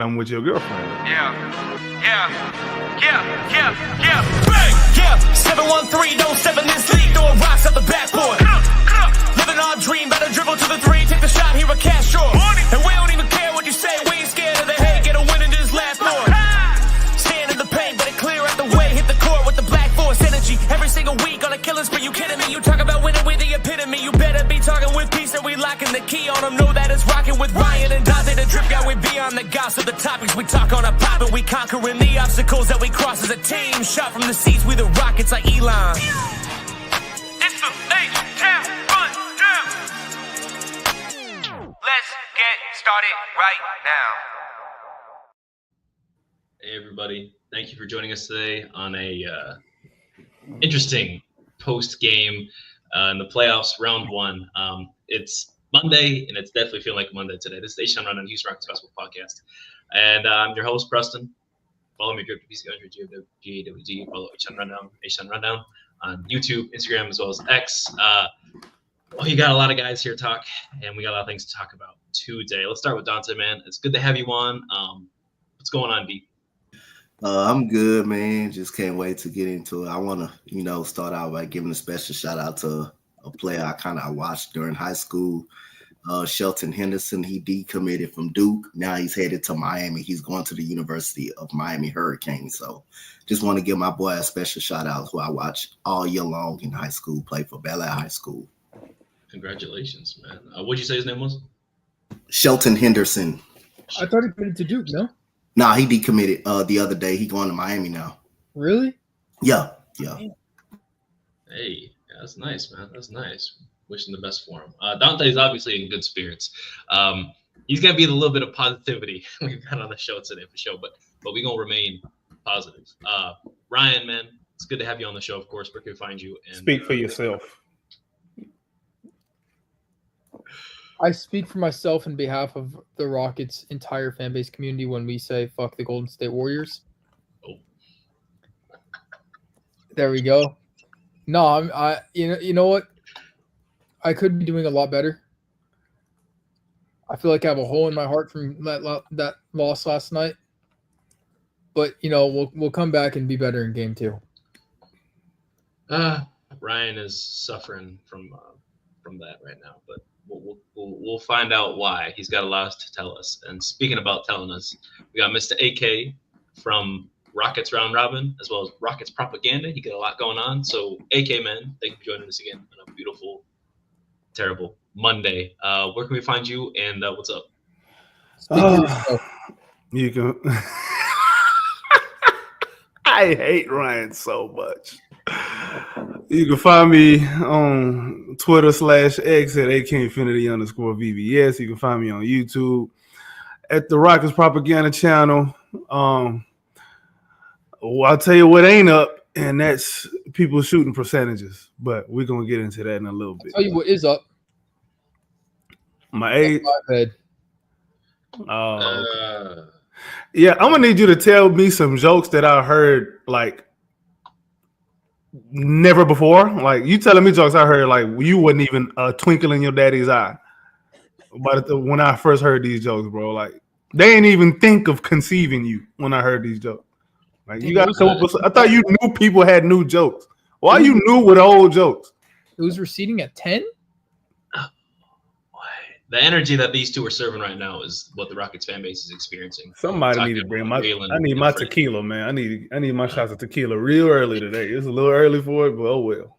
I'm with your girlfriend. Yeah. Bang! Yeah, 713, don't step in this league, throwing rocks at the backboard. Living our dream, better dribble to the three, take the shot, here a cash short. And we don't even care what you say, we ain't scared of the hate, get a win and just laugh more. Stand in the paint, better clear out the way, hit the court with the black force energy. Every single week on a killing spree, you kidding me? You talk about winning with the epitome, you better be talking with peace and we locking the key on them. Know that it's rocking with Ryan and Dante, the drip guy, we beyond the gossip, the topics we talk on a pop and we conquering the obstacles that we cross as a team. Shot from the seats, we the Rockets like Elon. It's the H-Town run down. Let's get started right now. Hey everybody, thank you for joining us today on a interesting post-game in the playoffs, round one. It's Monday, and it's definitely feeling like Monday today. This is H-Town Rundown, Houston Rockets Basketball Podcast. And I'm your host, Preston. Follow me, GWG. Follow H-Town Rundown on YouTube, Instagram, as well as X. You got a lot of guys here to talk, and we got a lot of things to talk about today. Let's start with Dante, man. It's good to have you on. What's going on, D? I'm good, man. Just can't wait to get into it. I want to, start out by giving a special shout out to a player I watched during high school, Shelton Henderson. He decommitted from Duke. Now he's headed to Miami. He's going to the University of Miami Hurricanes. So just want to give my boy a special shout out who I watched all year long in high school, play for Bel Air High School. Congratulations, man. What'd you say his name was? Shelton Henderson. I thought he committed to Duke, no? Nah, he decommitted the other day. He going to Miami now. Really? Yeah. Hey, that's nice, man. That's nice. Wishing the best for him. Dante's obviously in good spirits. He's gonna be the little bit of positivity we've got on the show today for sure, but we're gonna remain positive. Ryan, man, it's good to have you on the show. Of course, where can we find you? And Speak for yourself. I speak for myself and behalf of the Rockets' entire fan base community when we say "fuck the Golden State Warriors." Oh. There we go. No, you know what? I could be doing a lot better. I feel like I have a hole in my heart from that loss last night. But we'll come back and be better in game 2. Ryan is suffering from that right now, but we'll find out why. He's got a lot to tell us. And speaking about telling us, we got Mr. AK from Rockets Round Robin, as well as Rockets Propaganda. He got a lot going on. So, AK, man, thank you for joining us again on a beautiful, terrible Monday. Where can we find you, and what's up? You can. I hate Ryan so much. You can find me on Twitter /X at AKinfinity_VBS. You can find me on YouTube at the Rockets Propaganda channel. I'll tell you what ain't up, and that's people shooting percentages. But we're going to get into that in a little bit. I'll tell you what is up. My age. Head. Yeah, I'm going to need you to tell me some jokes that I heard, like, never before. Like, you telling me jokes I heard, like, you wasn't even a twinkle in your daddy's eye. But when I first heard these jokes, bro, like, they ain't even think of conceiving you when I heard these jokes. Like, you got to come up with. I thought you knew people had new jokes. Why you new with old jokes? It was receding at 10? The energy that these two are serving right now is what the Rockets fan base is experiencing. Somebody need to bring my. I need my tequila, man. I need my shots of tequila real early today. It's a little early for it, but oh well.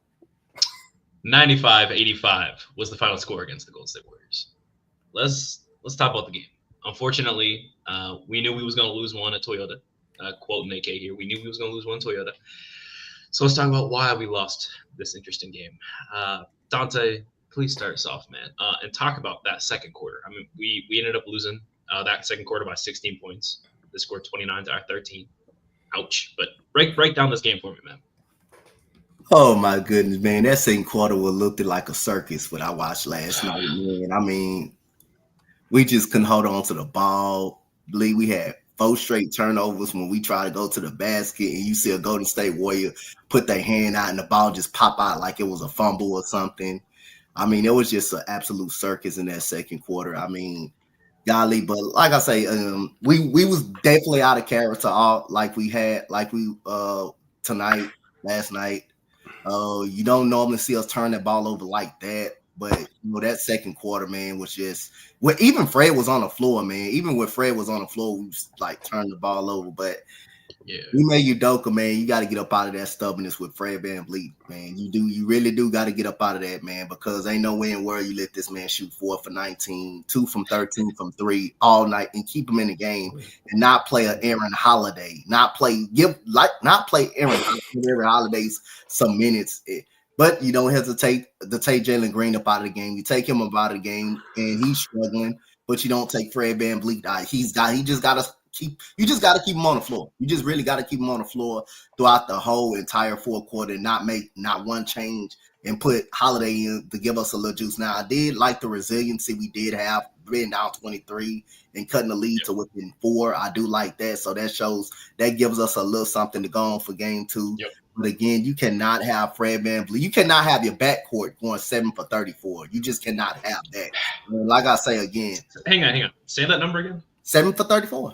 95-85 was the final score against the Golden State Warriors. Let's talk about the game. Unfortunately, we knew we was going to lose one at Toyota. Quoting AK here, we knew we was going to lose one at Toyota. So let's talk about why we lost this interesting game. Dante, please start us off, man, and talk about that second quarter. I mean, we ended up losing that second quarter by 16 points. They scored 29 to our 13. Ouch. But break down this game for me, man. Oh, my goodness, man. That second quarter looked like a circus what I watched last night, man. I mean, we just couldn't hold on to the ball. Lee, we had 4 straight turnovers when we try to go to the basket, and you see a Golden State Warrior put their hand out and the ball just pop out like it was a fumble or something. I mean, it was just an absolute circus in that second quarter. I mean, golly, but like I say, we was definitely out of character all like we tonight, last night. You don't normally see us turn that ball over like that. But that second quarter, man, was just even Fred was on the floor, man. Even when Fred was on the floor, we was like turned the ball over. But we made Udoka, man. You got to get up out of that stubbornness with Fred VanVleet, man. You really do got to get up out of that, man, because ain't no way in the world you let this man shoot 4 for 19, 2 from 13 from 3 all night and keep him in the game and not play a Aaron Holiday, not play Aaron Holiday's some minutes. But you don't hesitate to take Jalen Green up out of the game. You take him up out of the game, and he's struggling. But you don't take Fred VanVleet out. You just got to keep him on the floor. You just really got to keep him on the floor throughout the whole entire fourth quarter, and not make not one change and put Holiday in to give us a little juice. Now, I did like the resiliency we did have, being down 23 and cutting the lead to within 4. I do like that. So that gives us a little something to go on for game 2. Yep. But again, you cannot have Fred VanVleet. You cannot have your backcourt going 7 for 34. You just cannot have that. And like I say again. Hang on. Say that number again. 7 for 34.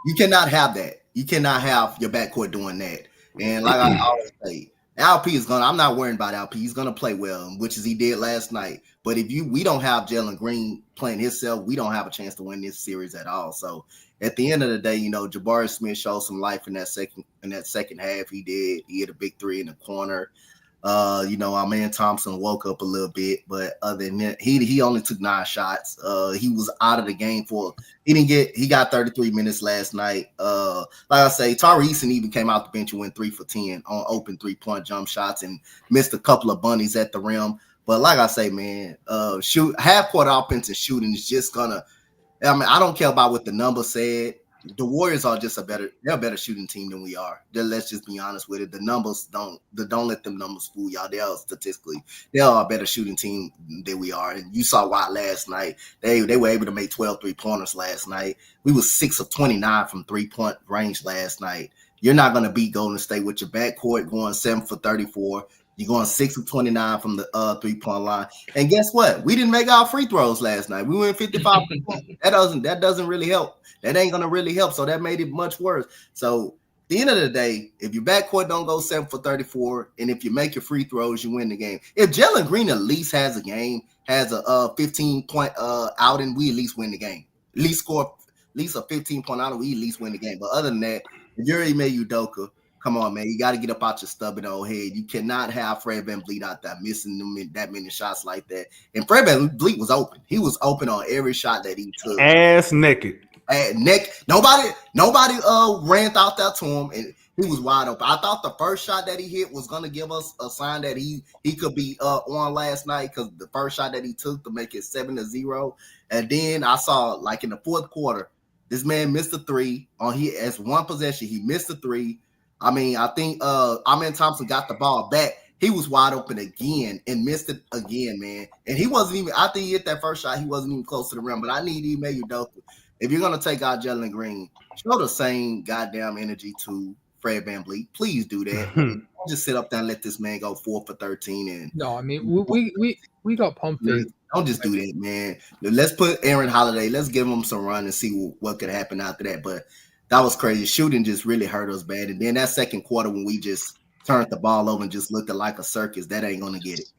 You cannot have that. You cannot have your backcourt doing that. And like I always say, LP is I'm not worrying about LP. He's gonna play well, which is he did last night. But if we don't have Jalen Green playing himself, we don't have a chance to win this series at all. So at the end of the day, Jabari Smith showed some life in that second half. He did. He hit a big 3 in the corner. Our man Thompson woke up a little bit, but other than that, he only took 9 shots. He was out of the game he got 33 minutes last night. Like I say, Tari Eason even came out the bench and went 3 for 10 on open 3-point jump shots and missed a couple of bunnies at the rim. But like I say, man, half-court offense and shooting is just gonna. I don't care about what the numbers said. The Warriors are just they're a better shooting team than we are. Let's just be honest with it. The numbers don't let them numbers fool y'all. They are a better shooting team than we are. And you saw why last night. They were able to make 12 3-pointers last night. We was 6 of 29 from 3-point range last night. You're not going to beat Golden State with your backcourt going 7 for 34. You're going 6 of 29 from the 3-point line. And guess what? We didn't make our free throws last night. We went 55%. That doesn't really help. That ain't going to really help. So that made it much worse. So at the end of the day, if your backcourt don't go 7 for 34, and if you make your free throws, you win the game. If Jalen Green at least has a 15-point outing, we at least win the game. At least score a 15-point outing, we at least win the game. But other than that, if you're Ime Udoka, come on, man. You got to get up out your stubborn old head. You cannot have Fred VanVleet out there missing that many shots like that. And Fred VanVleet was open. He was open on every shot that he took. Ass naked. Nobody ran out there to him, and he was wide open. I thought the first shot that he hit was going to give us a sign that he could be on last night, because the first shot that he took to make it 7-0. And then I saw, like in the fourth quarter, this man missed a 3 as one possession. He missed a 3. I mean, I think Amen Thompson got the ball back. He was wide open again and missed it again, man. And he wasn't even, I think he hit that first shot, he wasn't even close to the rim. But I need Ime Udoka. If you're going to take out Jalen Green, show the same goddamn energy to Fred VanVleet. Please do that. Don't just sit up there and let this man go 4 for 13. And no, I mean, we got pumped. Don't just do that, man. Let's put Aaron Holiday. Let's give him some run and see what could happen after that. But that was crazy. Shooting just really hurt us bad. And then that second quarter when we just turned the ball over and just looked like a circus, that ain't going to get it.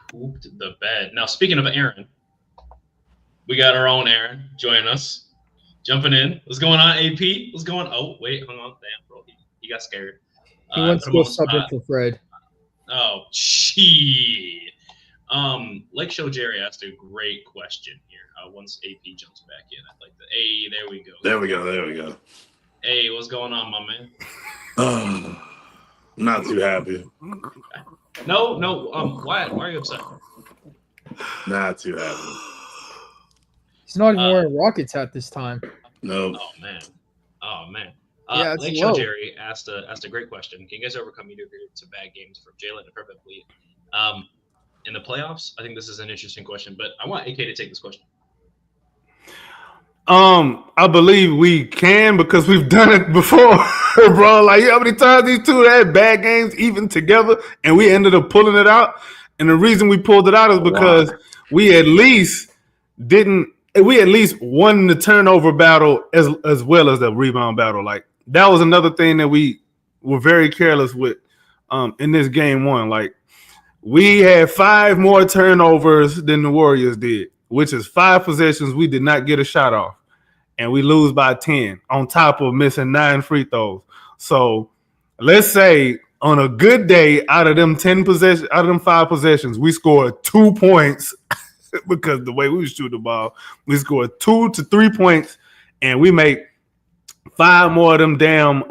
Pooped the bed. Now, speaking of Aaron, we got our own Aaron joining us. Jumping in. What's going on, AP? What's going on? Oh, wait. Hang on. Damn, bro. He got scared. He wants to go sub in for Fred. Oh, gee. Lake Show Jerry asked a great question here. Once AP jumps back in, I'd like to. Hey, there we go. There we go. Hey, what's going on, my man? Not too happy. No. Why are you upset? Not too happy. He's not even wearing Rockets hat this time. No. Oh man. Yeah, Lake Show Jerry asked a great question. Can you guys overcome mediocre to bad games from Jalen and Fred VanVleet? In the playoffs, I think this is an interesting question, but I want AK to take this question. I believe we can, because we've done it before, bro. Like, how many times these two had bad games even together, and we ended up pulling it out. And the reason we pulled it out is because we at least didn't we at least won the turnover battle as well as the rebound battle. Like that was another thing that we were very careless with in this game one. Like we had 5 more turnovers than the Warriors did, which is 5 possessions we did not get a shot off, and we lose by 10 on top of missing 9 free throws. So let's say on a good day, out of them 5 possessions, we scored 2 points. Because the way we shoot the ball, we score 2 to 3 points, and we make 5 more of them damn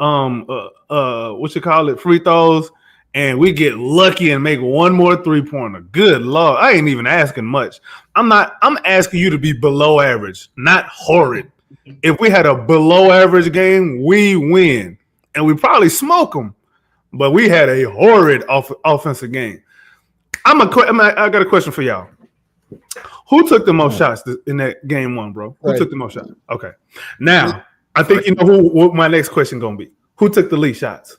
free throws, and we get lucky and make 1 more 3-pointer. Good Lord, I ain't even asking much. I'm asking you to be below average, not horrid. If we had a below average game, we win, and we probably smoke them. But we had a horrid offensive game. I got a question for y'all. Who took the most shots in that game one, bro? Who took the most shots? Okay. Now, I think you know what my next question going to be. Who took the least shots?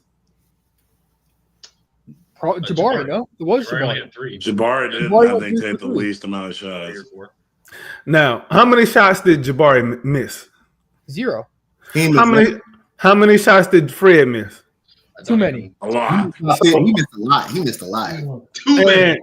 Jabari, no? It was Jabari. Jabari did, I think, take the least amount of shots. Now, how many shots did Jabari miss? 0. How many shots did Fred miss? Too many. A lot. He missed a lot. Too many.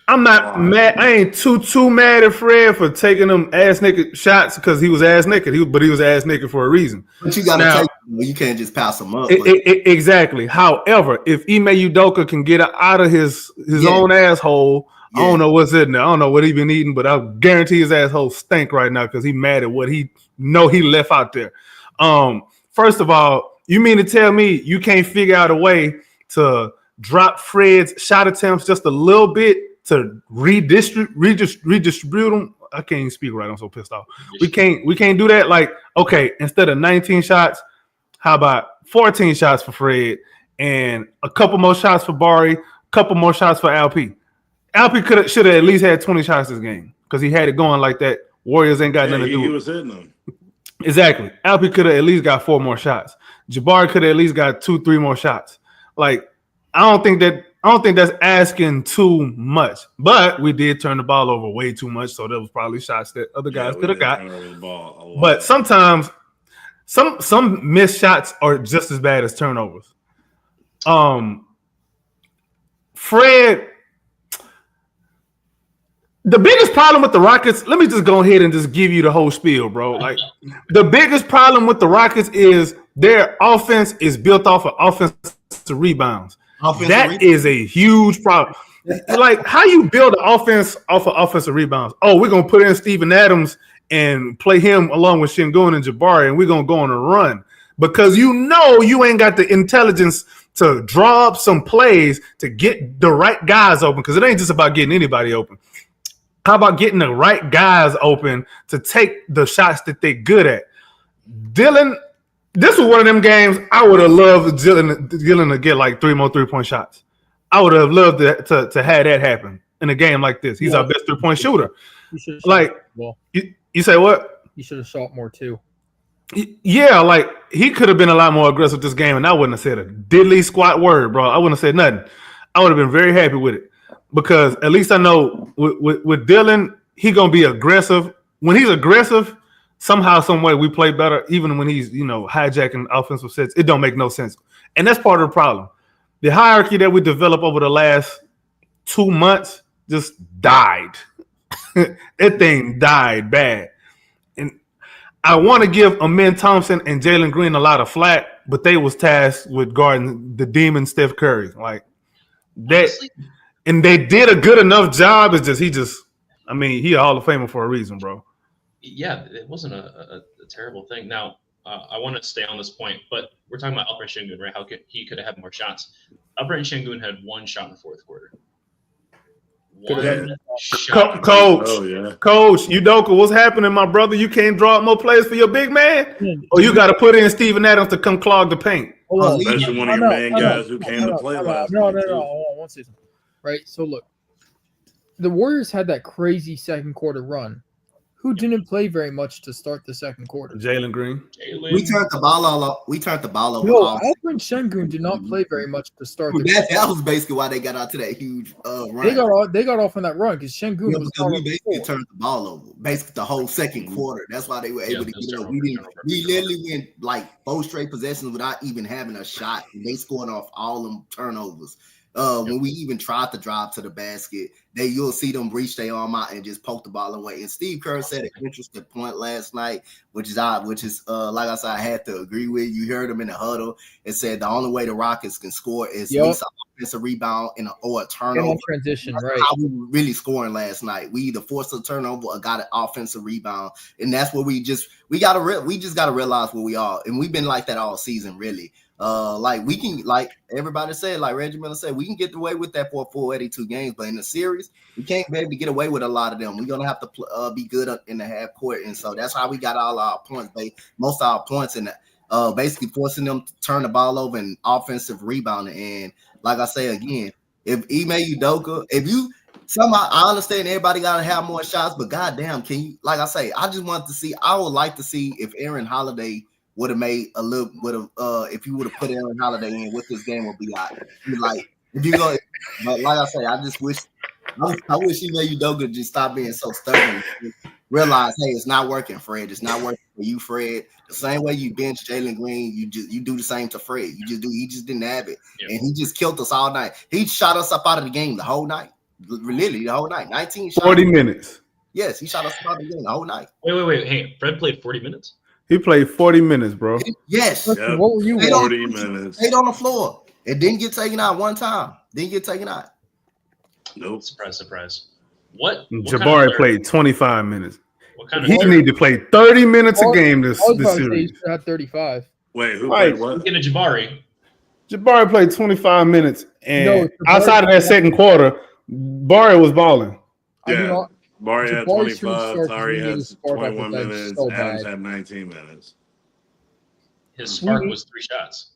I'm not mad. I ain't too mad at Fred for taking them ass naked shots because he was ass naked. But he was ass naked for a reason. But you gotta take them. You can't just pass them up. Exactly. However, if Ime Udoka can get out of his own asshole, I don't know what's in there. I don't know what he been eating, but I guarantee his asshole stink right now because he mad at what he left out there. First of all, you mean to tell me you can't figure out a way to drop Fred's shot attempts just a little bit to redistribute them? I can't even speak right. I'm so pissed off. We can't do that. Like, okay, instead of 19 shots, how about 14 shots for Fred and a couple more shots for Bari, a couple more shots for LP. LP should have at least had 20 shots this game because he had it going like that. Warriors ain't got nothing to do with it. He was hitting them. Exactly. LP could have at least got 4 more shots. Jabari could have at least got 2-3 more shots. Like, I don't think that's asking too much. But we did turn the ball over way too much, so there was probably shots that other guys could have got. But sometimes some missed shots are just as bad as turnovers. Fred, the biggest problem with the Rockets, let me just go ahead and just give you the whole spiel, bro. Like, the biggest problem with the Rockets is their offense is built off of offensive rebounds. That is a huge problem. Like, how you build an offense off of offensive rebounds? Oh, we're going to put in Steven Adams and play him along with Şengün and Jabari, and we're going to go on a run. Because you ain't got the intelligence to draw up some plays to get the right guys open, because it ain't just about getting anybody open. How about getting the right guys open to take the shots that they're good at? Dylan, this was one of them games I would have loved Dylan to get like 3 more 3-point shots. I would have loved to have that happen in a game like this. He's our best 3-point shooter. Like, you say what? He should have shot more too. Yeah, like he could have been a lot more aggressive this game, and I wouldn't have said a diddly squat word, bro. I wouldn't have said nothing. I would have been very happy with it because at least I know with Dylan, he gonna be aggressive. When he's aggressive, somehow, some way, we play better. Even when he's hijacking offensive sets, it don't make no sense, and that's part of the problem. The hierarchy that we developed over the last 2 months just died. That thing died bad. I want to give Amin Thompson and Jalen Green a lot of flack, but they was tasked with guarding the demon Steph Curry. Like that, honestly, and they did a good enough job. It's just he a Hall of Famer for a reason, bro. Yeah, it wasn't a terrible thing. Now, I want to stay on this point, but we're talking about Alperen Şengün, right? How he could have had more shots. Alperen Şengün had 1 shot in the 4th quarter. Coach, Udoka, what's happening, my brother? You can't draw up more plays for your big man? Or you got to put in Steven Adams to come clog the paint? Especially one of your main guys who came to play last night. No. Hold on, one season. Right, so look. The Warriors had that crazy 2nd quarter run Who didn't play very much to start the second quarter? Jalen Green. We turned the ball all. We turned the ball over. No, Alfred Şengün did not play very much to start the that was basically why they got out to that huge run. They got off on that run because Şengün was because we basically turned the ball over, basically the whole second quarter. That's why they were able to get up. We literally went like 4 straight possessions without even having a shot. And they scoring off all them turnovers. When we even tried to drive to the basket, you'll see them reach their arm out and just poke the ball away. And Steve Kerr said an interesting point last night, which is like I said, I had to agree with. You heard him in the huddle. It said the only way the Rockets can score is at least an offensive rebound or a turnover. Transition, that's right? How we were really scoring last night. We either forced a turnover or got an offensive rebound, and that's what we just gotta realize where we are, and we've been like that all season, really. Like we can, like everybody said, like Reggie Miller said, we can get away with that for a full 82 games, but in the series, we can't be able to get away with a lot of them. We're gonna have to be good in the half court, and so that's how we got all our points, most of our points in basically forcing them to turn the ball over and offensive rebounding. And like I say again, if Ime Udoka, I understand everybody gotta have more shots, but goddamn, can you? Like I say, I would like to see if Aaron Holiday would have made a little, if you would have put Aaron Holiday in, what this game would be like. If you go, but like I say, I wish Ime Udoka just stop being so stubborn. Realize, hey, it's not working, Fred. It's not working for you, Fred. The same way you bench Jalen Green, you do the same to Fred. He just didn't have it, and he just killed us all night. He shot us up out of the game the whole night, literally the whole night. 19 shots. 40 minutes. Yes, he shot us out of the game the whole night. Wait. Hey, Fred played 40 minutes. He played 40 minutes, bro. Yes. Yep. What were you? 40 minutes. Stayed on the floor. It didn't get taken out one time. Didn't get taken out. Nope. Surprise. What Jabari kind of played 25 minutes. What kind he need to play 30 minutes a game this series. He had 35. Wait, who played what? Speaking of Jabari. Jabari played 25 minutes, and outside of that second quarter, Barry was balling. Yeah. Barry had 25, Tari has 21 minutes, Adams had 19 minutes. His spark was 3 shots.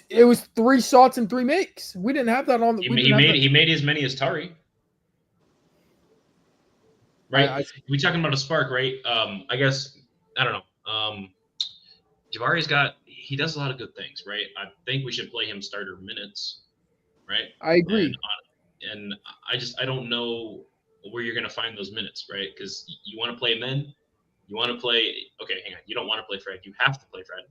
It was 3 shots and 3 makes. We didn't have that on. He made as many as Tari. Right? We talking about a spark, right? I guess I don't know. Jabari's he does a lot of good things, right? I think we should play him starter minutes, right? I agree. And I don't know where you're going to find those minutes, right? Because you want to play men, you want to play. Okay, hang on. You don't want to play Fred. You have to play Fred.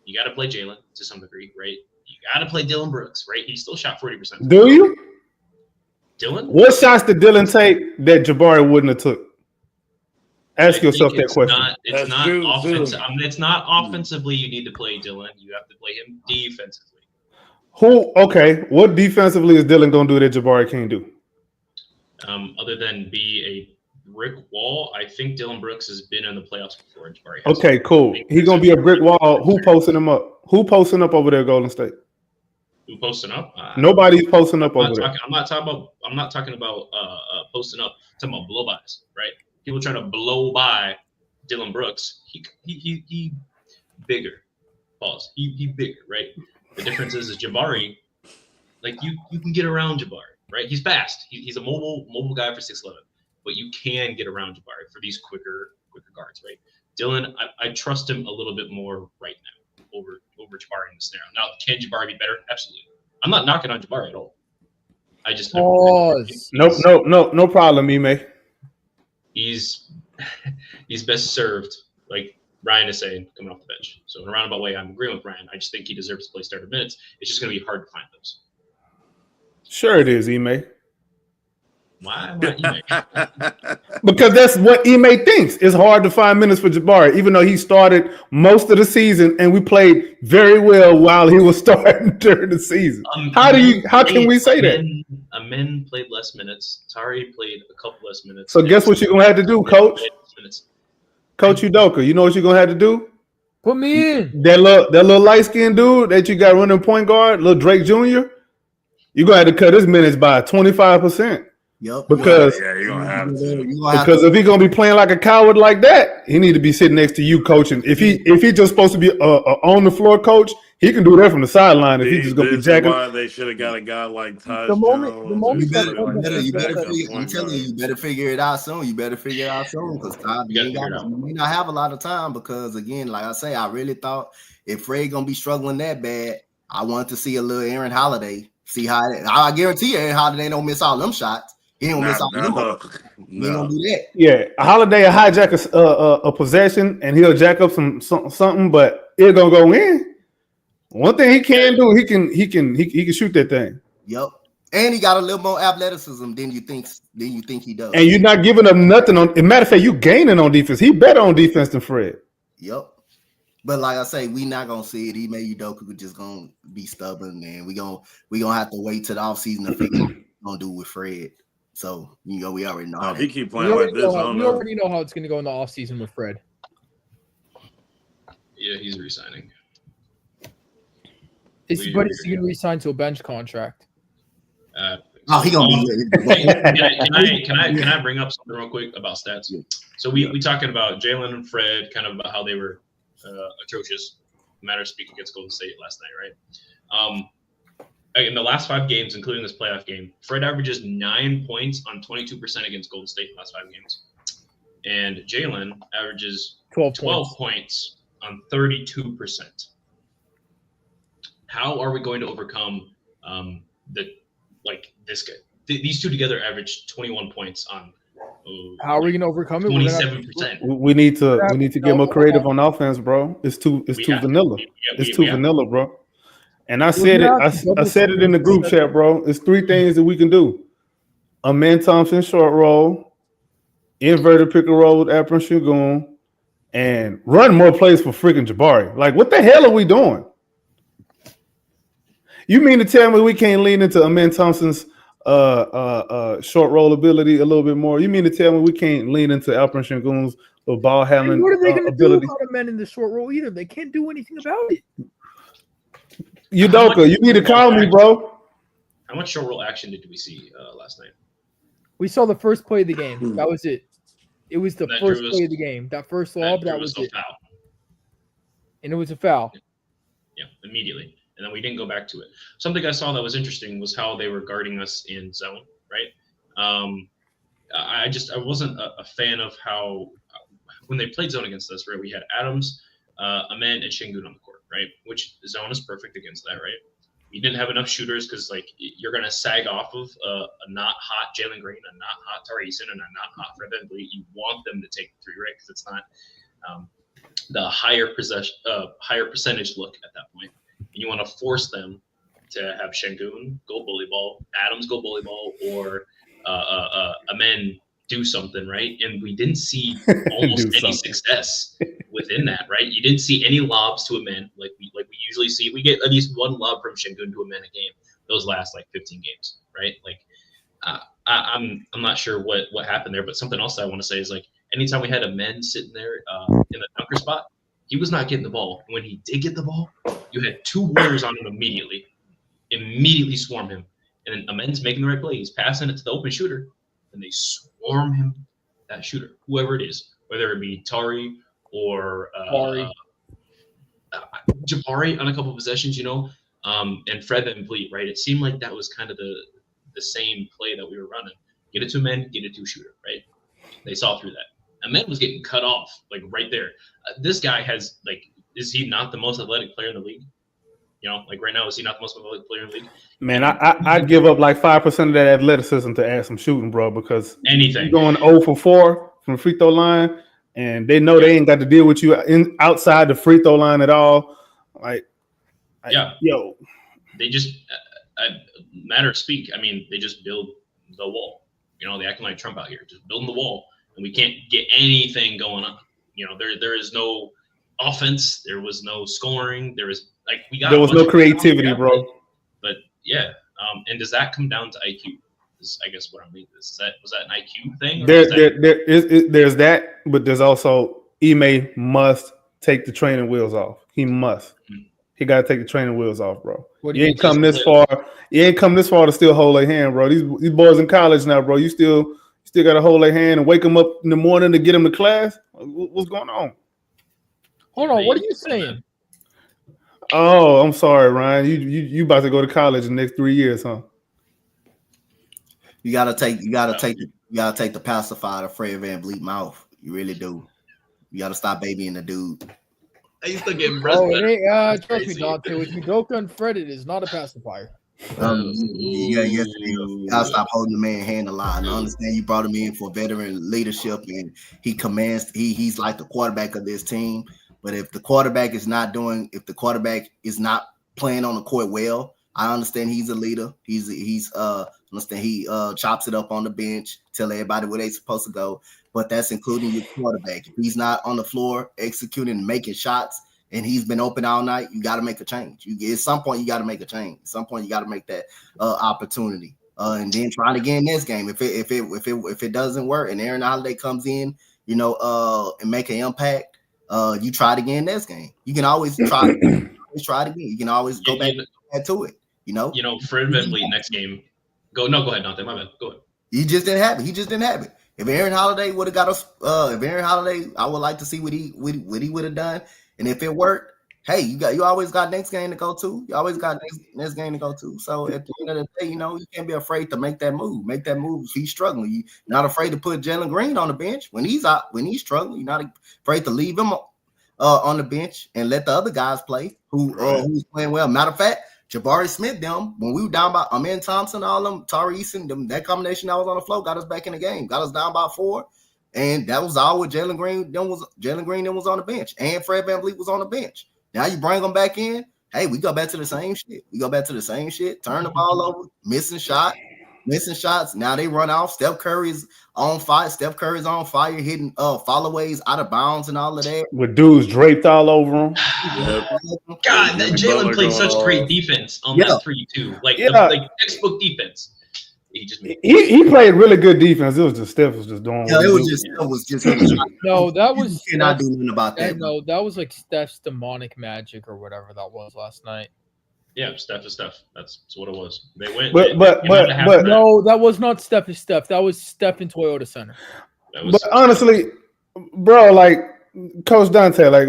You got to play Jalen to some degree, right? You got to play Dylan Brooks, right? He still shot 40%. Do you? Dylan? What shots did Dylan take that Jabari wouldn't have took? Ask yourself that question. It's not offensive. It's not offensively. You need to play Dylan. You have to play him defensively. What defensively is Dylan going to do that Jabari can't do? Other than be a brick wall, I think Dylan Brooks has been in the playoffs before. Jabari okay, cool. He's going to be a brick wall. Who posting him up? Who posting up over there, Golden State? Who posting up? Nobody's posting up over there. I'm not talking about posting up. I'm talking about blow-bys, right? People trying to blow by Dylan Brooks. He bigger. Pause. He bigger, right? The difference is Jabari. Like you can get around Jabari, right? He's fast. He's a mobile guy for 6'11", but you can get around Jabari for these quicker guards, right? Dylan, I trust him a little bit more right now over Jabari in the scenario. Now, can Jabari be better? Absolutely. I'm not knocking on Jabari at all. I just no problem, Ime. He's best served, like Ryan is saying, coming off the bench. So in a roundabout way, I'm agreeing with Ryan. I just think he deserves to play starter minutes. It's just going to be hard to find those. Sure it is, Ime. Why Ime? Because that's what Ime thinks. It's hard to find minutes for Jabari, even though he started most of the season and we played very well while he was starting during the season. How can we say that? Amin played less minutes. Tari played a couple less minutes. So guess what you're gonna have to do, Coach? Coach Udoka, you know what you're gonna have to do? Put me in. That little light-skinned dude that you got running point guard, little Drake Jr., you're gonna have to cut his minutes by 25%. Yep. Because you're gonna have to. Because if he's gonna be playing like a coward like that, he need to be sitting next to you coaching. If he just supposed to be a on the floor coach, he can do that from the sideline. If he just gonna be jacking. Why they should have got a guy like Taj The moment Jones. You better I'm telling you, you better figure it out soon. You better figure it out soon because you may not have a lot of time. Because again, like I say, I really thought if Fred gonna be struggling that bad, I wanted to see a little Aaron Holiday. See how I guarantee you, Aaron Holiday don't miss all them shots. He don't miss all them. He ain't gonna do that. Yeah, a Holiday will hijack a possession and he'll jack up something, but it's gonna go in. One thing he can do, he can shoot that thing. Yep, and he got a little more athleticism than you think he does. And you're not giving up nothing on. As a matter of fact, you gaining on defense. He better on defense than Fred. Yep. But like I say, we not gonna see it. Ime Udoka just gonna be stubborn, and we gonna have to wait till the offseason to figure out what we're gonna do with Fred. So we already know. If he keep playing like this, we already know how it's gonna go in the offseason with Fred. Yeah, he's resigning. Is he gonna resign to a bench contract? He gonna be. Can I bring up something real quick about stats? So we talking about Jalen and Fred, kind of about how they were atrocious. Matter of speak against Golden State last night, right? In the last 5 games, including this playoff game, Fred averages 9 points on 22% against Golden State in the last 5 games, and Jalen averages 12 points on 32%. How are we going to overcome this guy? These two together average 21 points on. How are we going to overcome it? 27%. We need to get more creative on offense, bro. It's too vanilla. It's too vanilla, bro. And I said it. I said it in the group chat, bro. It's 3 things that we can do: Amen Thompson short roll, inverted pick and roll with Apron Şengün, and run more plays for freaking Jabari. Like, what the hell are we doing? You mean to tell me we can't lean into Amen Thompson's short roll ability a little bit more? You mean to tell me we can't lean into Alperen Şengün's ball handling what are they going to do ability? about Amen in the short roll either? They can't do anything about it. Udoka, you need to call me, bro. How much short roll action did we see last night? We saw the first play of the game. That was it. It was the first play of the game. That first lob, that was it. Foul. And it was a foul. Yeah, immediately. And then we didn't go back to it. Something I saw that was interesting was how they were guarding us in zone, right? I wasn't a fan of how when they played zone against us, right? We had Adams, Amen, and Şengün on the court, right? Which zone is perfect against that, right? We didn't have enough shooters because you're gonna sag off of a not hot Jalen Green, a not hot Tari Eason, and a not hot Fred VanVleet. You want them to take the 3, right? Because it's not the higher percentage look at that point. You want to force them to have Şengün go bully ball, Adams go bully ball, or Amen do something, right? And we didn't see almost any success within that, right? You didn't see any lobs to Amen like we usually see. We get at least 1 lob from Şengün to Amen a game. Those last 15 games, right? I'm not sure what happened there, but something else I want to say is anytime we had Amen sitting there in the dunker spot, he was not getting the ball. When he did get the ball, you had 2 Warriors on him immediately swarm him. And then Amen's making the right play. He's passing it to the open shooter, and they swarm him, that shooter, whoever it is, whether it be Tari or Jabari on a couple of possessions, and Fred VanVleet, right? It seemed like that was kind of the same play that we were running. Get it to Amen, get it to a shooter, right? They saw through that. Amen was getting cut off, right there. This guy has, is he not the most athletic player in the league? Right now, is he not the most athletic player in the league? Man, I'd give up 5% of that athleticism to add some shooting, bro, because anything. You're going 0 for 4 from the free throw line, and they know they ain't got to deal with you outside the free throw line at all. Yo. They just, matter of speak, they just build the wall. They acting like Trump out here, just building the wall. And we can't get anything going on. There is no offense. There was no scoring. There was no creativity, bro. But yeah, and does that come down to IQ? Is I guess what I'm reading. Was that an IQ thing? There's that, but there's also Ime must take the training wheels off. He must. he got to take the training wheels off, bro. What do You you ain't come this far. You ain't come this far to still hold their hand, bro. These boys in college now, bro. You still got to hold their hand and wake them up in the morning to get them to class. What's going on? Hold on. What are you saying? Oh, I'm sorry, Ryan. You about to go to college in the next 3 years, huh? You gotta take the pacifier to Fred VanVleet mouth. You really do. You gotta stop babying the dude. I used to get impressed. Trust me, Dante. With Udoka and Fred, it is not a pacifier. Yes, it is. You gotta stop holding the man hand a lot. And I understand you brought him in for veteran leadership, and he commands. He's like the quarterback of this team. But if the quarterback is not playing on the court well, I understand he's a leader. Understand he chops it up on the bench, tell everybody where they're supposed to go. But that's including your quarterback. If he's not on the floor executing and making shots, and he's been open all night, you got to make a change. At some point, you got to make a change. At some point, you got to make that opportunity, and then try it again next game. If it doesn't work, and Aaron Holiday comes in, and make an impact. You try it again next game. You can always try it again. You can always go back to it. Fred VanVleet next game. Go ahead, Dante. My bad. Go ahead. He just didn't have it. If Aaron Holiday would have got us, I would like to see what he would have done. And if it worked, hey, you always got next game to go to. You always got next game to go to. So at the end of the day, you can't be afraid to make that move. Make that move if he's struggling. You're not afraid to put Jalen Green on the bench when he's struggling. You're not afraid to leave him on the bench and let the other guys play who's playing well. Matter of fact, Jabari Smith, when we were down by Amen Thompson, all them, Tari Eason, that combination that was on the floor got us back in the game, got us down by 4. And that was all with Jalen Green. Jalen Green then was on the bench, and Fred VanVleet was on the bench. Now you bring them back in. Hey, we go back to the same shit. Turn the ball over, missing shots. Now they run off. Steph Curry's on fire. Hitting followays out of bounds and all of that. With dudes draped all over him. God, that Jalen played such great defense on that 3-2. Like textbook defense. He played really good defense. It was just Steph was just doing. Yeah, it was just. No, that was. You cannot do nothing about that. No, that was like Steph's demonic magic or whatever that was last night. Yeah, Steph is Steph. That's what it was. They went. But no, that was not Steph is Steph. That was Steph in Toyota Center. But honestly, bro, like Coach Dante, like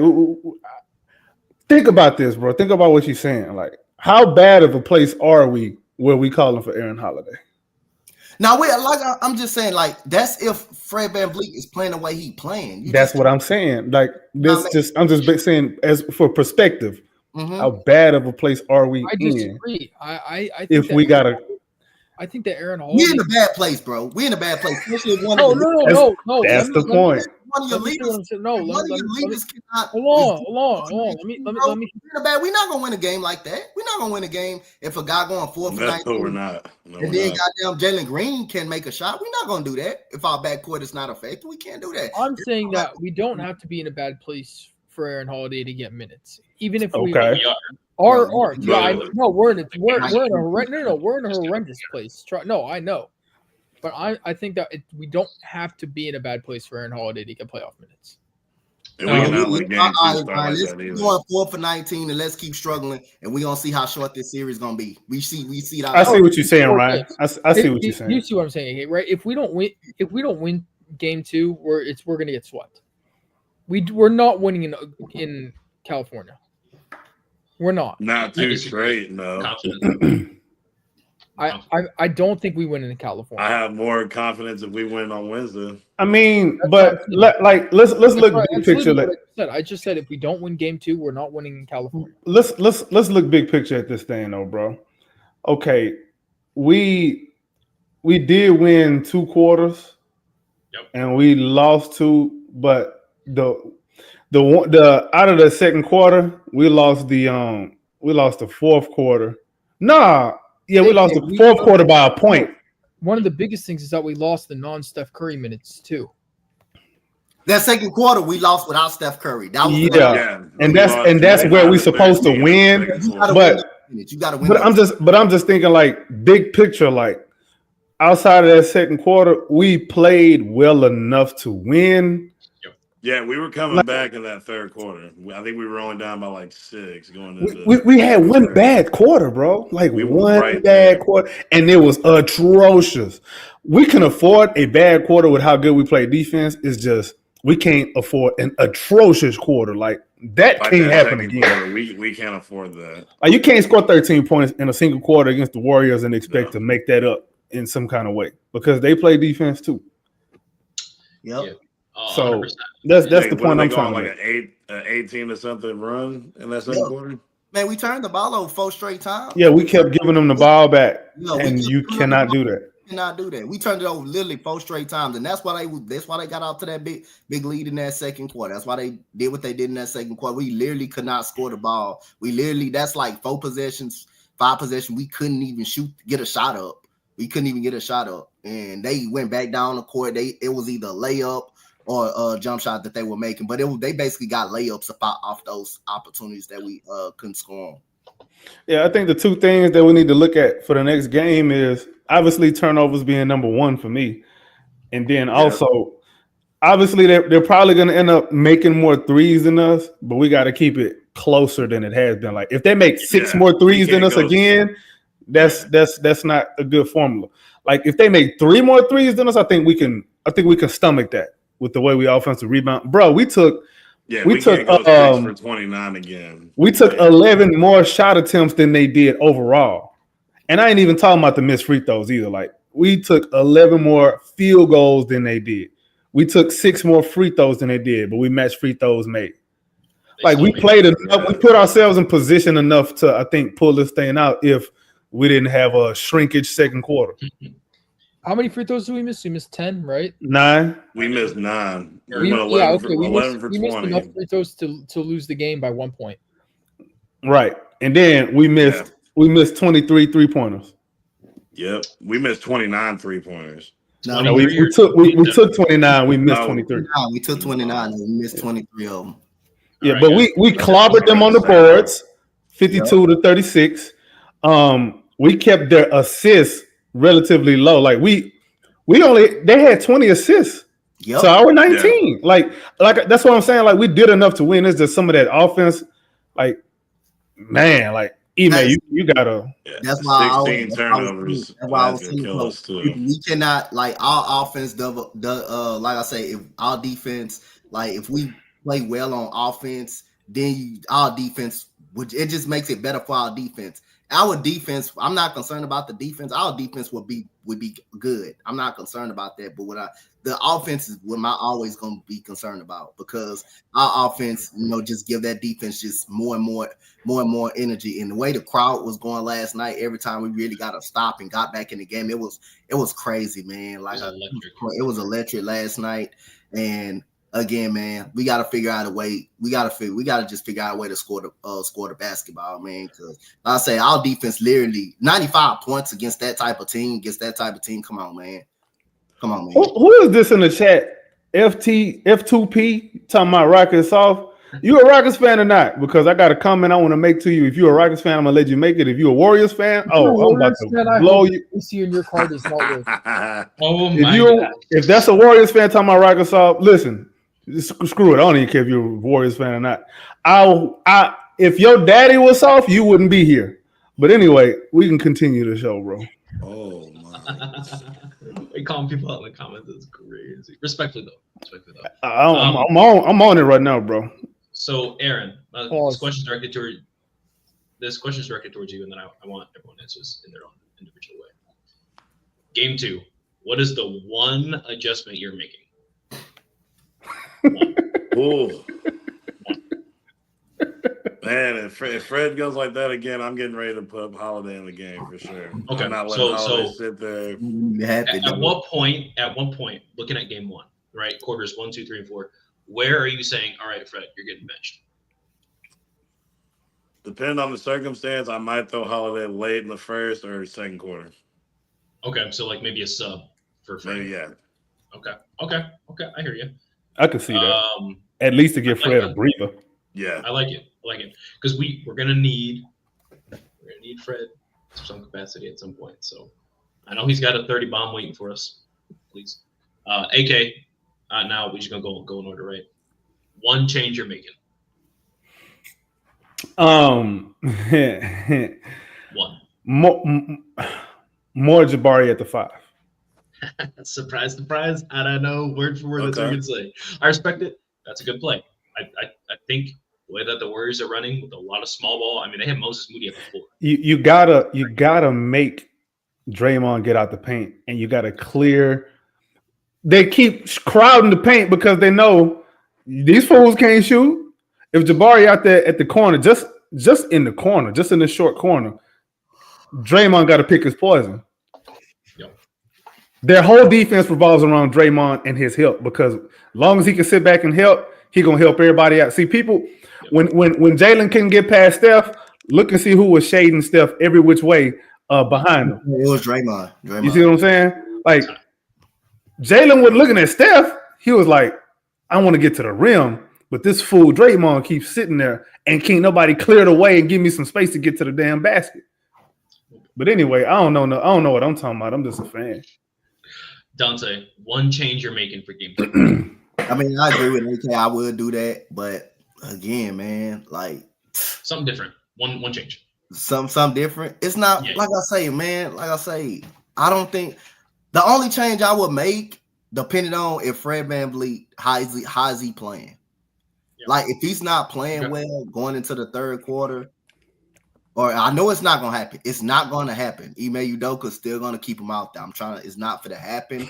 think about this, bro. Think about what you're saying. Like, how bad of a place are we where we calling for Aaron Holiday? Now, I'm just saying, like, that's if Fred VanVleet is playing the way he playing. That's what I'm saying. Like, I'm just saying as for perspective. Mm-hmm. How bad of a place are we in? I disagree. I think if we gotta, I think that Aaron Holiday. We're in a bad place, bro. We're in a bad place. Especially if no. That's the point. One of your leaders. Cannot. Hold on. Let me. We're not gonna win a game like that. We're not gonna win a game if a guy going 4 for 19. We're not. No, and then goddamn Jalen Green can make a shot. We're not gonna do that if our backcourt is not effective. We can't do that. I'm saying that we don't have to be in a bad place for Aaron Holiday to get minutes, even if we are. We're in a horrendous place. I know, but I think that we don't have to be in a bad place for Aaron Holiday to get playoff minutes. Let's go 4 for 19 and let's keep struggling, and we're gonna see how short this series is gonna be. We see that. I see what you're saying, Ryan. I see what you're saying. You see what I'm saying, right? If we don't win game 2, we're gonna get swept. We're not winning in California. We're not. Not too straight, no. I don't think we win in California. I have more confidence if we win on Wednesday. I mean, let's look big picture. I just said if we don't win game 2, we're not winning in California. Let's look big picture at this thing, though, bro. Okay, we did win 2 quarters, and we lost 2, but the out of the second quarter, we lost the fourth quarter. We lost the fourth quarter by a point. One of the biggest things is that we lost the non-Steph Curry minutes too. That second quarter we lost without Steph Curry. That was and that's where we're supposed to win. You gotta win. But I'm just thinking like big picture, like outside of that second quarter, we played well enough to win. Yeah, we were coming back in that third quarter. I think we were only down by like 6 going into we had one bad quarter, bro. Like we one right bad there. quarter, and it was atrocious. We can afford a bad quarter with how good we play defense. It's just we can't afford an atrocious quarter. Like that Like can't that happen second again. quarter, we can't afford that. Like you can't score 13 points in a single quarter against the Warriors and expect No. to make that up in some kind of way because they play defense too. Yep. Yeah. So 100%. that's Like, the what point are I'm they trying going, to like make. an 18 to something run in that second quarter? Man, we turned the ball over 4 straight times. Yeah, we kept giving them the ball back, No, and you cannot do that. Cannot do that. We turned it over literally 4 straight times, and that's why they got out to that big lead in that second quarter. That's why they did what they did in that second quarter. We literally could not score the ball. That's like 4 possessions, 5 possessions. We couldn't even get a shot up. We couldn't even get a shot up, and they went back down the court. It was either a layup or a jump shot that they were making, but they basically got layups off those opportunities that we couldn't score on. Yeah, I think the 2 things that we need to look at for the next game is obviously turnovers being number 1 for me. And then also, obviously, they're probably going to end up making more threes than us, but we got to keep it closer than it has been. Like if they make 6 more threes than us again, that's not a good formula. Like if they make 3 more threes than us, I think we can stomach that with the way we offensive rebound. Bro, we took we took 6 for 29 again. We took 11 more shot attempts than they did overall. And I ain't even talking about the missed free throws either. Like we took 11 more field goals than they did. We took 6 more free throws than they did, but we matched free throws made. Like we played enough, we put ourselves in position enough to, I think, pull this thing out if we didn't have a shrinkage second quarter. How many free throws do we miss? We missed 10, right? 9. We missed 9. We went 11 for 20. We missed enough free throws to lose the game by 1 point. Right. And then we missed 23 3-pointers. Yep. We missed 29 3-pointers. No, we took 29. We missed 23. No, we took 29 and we missed 23 of them. Yeah, but we clobbered them on the boards, 52 to 36. We kept their assists relatively low. Like they had 20 assists. Yep. So our 19. Like that's what I'm saying. Like we did enough to win. It's just some of that offense. Like, man, like Ime, you gotta. That's why 16 turnovers. That's why I was saying we cannot, like, our offense like I say, if our defense, like if we play well on offense, then our defense it just makes it better for our defense. Our defense, I'm not concerned about the defense. Our defense would be good. I'm not concerned about that. But the offense is what I'm always going to be concerned about, because our offense, just give that defense just more and more energy. And the way the crowd was going last night, every time we really got to stop and got back in the game, it was crazy, man. Like it was electric last night. And again, man, we got to figure out a way. We got to just figure out a way to score the basketball, man. Because I say our defense, literally 95 points against that type of team. Come on, man. Who is this in the chat? F2P talking about Rockets soft. You a Rockets fan or not? Because I got a comment I want to make to you. If you're a Rockets fan, I'm gonna let you make it. If you're a Warriors fan, I'm about to blow you. See in your card is not worth. If that's a Warriors fan talking about Rockets soft, listen. Screw it. I don't even care if you're a Warriors fan or not. If your daddy was soft, you wouldn't be here. But anyway, we can continue the show, bro. Oh my! They calling people out in the comments is crazy. Respectfully though. I'm on it right now, bro. So Aaron, this question is directed towards you, and then I want everyone to answer this in their own individual way. Game 2. What is the one adjustment you're making? Oh man, if Fred goes like that again, I'm getting ready to put Holiday in the game for sure. Okay, I'm not letting Holiday sit there. At what point, looking at game 1, right, quarters 1, 2, 3, and 4, where are you saying, all right, Fred, you're getting benched? Depending on the circumstance, I might throw Holiday late in the first or second quarter. Okay, so like maybe a sub for Fred. Maybe, yeah. Okay, I hear you. I can see that. At least to give Fred a breather. Yeah, I like it because we're gonna need Fred to some capacity at some point. So I know he's got a 30 bomb waiting for us. Please, AK. Now we're just gonna go in order, right? One change you're making. One. More Jabari at the 5. Surprise, surprise. I don't know word for word that's what you're going to say. I respect it. That's a good play. I think the way that the Warriors are running with a lot of small ball, I mean, they have Moses Moody at the floor. You gotta make Draymond get out the paint, and you gotta clear. They keep crowding the paint because they know these fools can't shoot. If Jabari out there at the corner, just in the corner, just in the short corner, Draymond got to pick his poison. Yep. Their whole defense revolves around Draymond and his help, because as long as he can sit back and help, he gonna help everybody out. See, people, when Jalen couldn't get past Steph, look and see who was shading Steph every which way behind him. It was Draymond. You see what I'm saying? Like, Jalen was looking at Steph. He was like, I want to get to the rim, but this fool Draymond keeps sitting there and can't nobody clear the way and give me some space to get to the damn basket. But anyway, I don't know what I'm talking about. I'm just a fan. Dante, one change you're making for game 2. I mean, I agree with AK. I would do that, but again, man, like something different. One change. Something different. It's not like I say, man. Like I say, I don't think the only change I would make, depending on if Fred VanVleet, how is he playing? Yeah. Like if he's not playing well going into the third quarter, or I know it's not gonna happen. It's not gonna happen. Ime Udoka's still gonna keep him out there. It's not for to happen.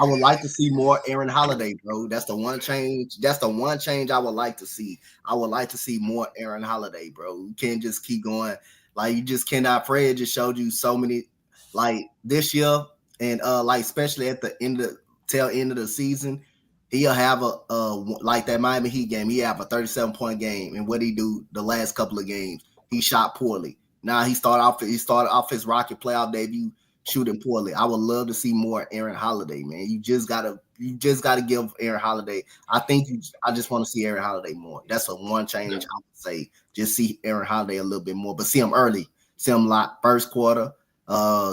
I would like to see more Aaron Holiday, bro. That's the one change. That's the one change I would like to see. I would like to see more Aaron Holiday, bro. You can't just keep going. Like you just cannot. Fred just showed you so many, like this year, and like especially at the tail end of the season, he'll have a like that Miami Heat game. He have a 37-point game, and what he do the last couple of games, he shot poorly. Now he started off his Rocket playoff debut shooting poorly. I would love to see more Aaron Holiday, man. You just gotta give Aaron Holiday. I just want to see Aaron Holiday more. That's a one change I would say. Just see Aaron Holiday a little bit more, but see him early. See him a lot first quarter,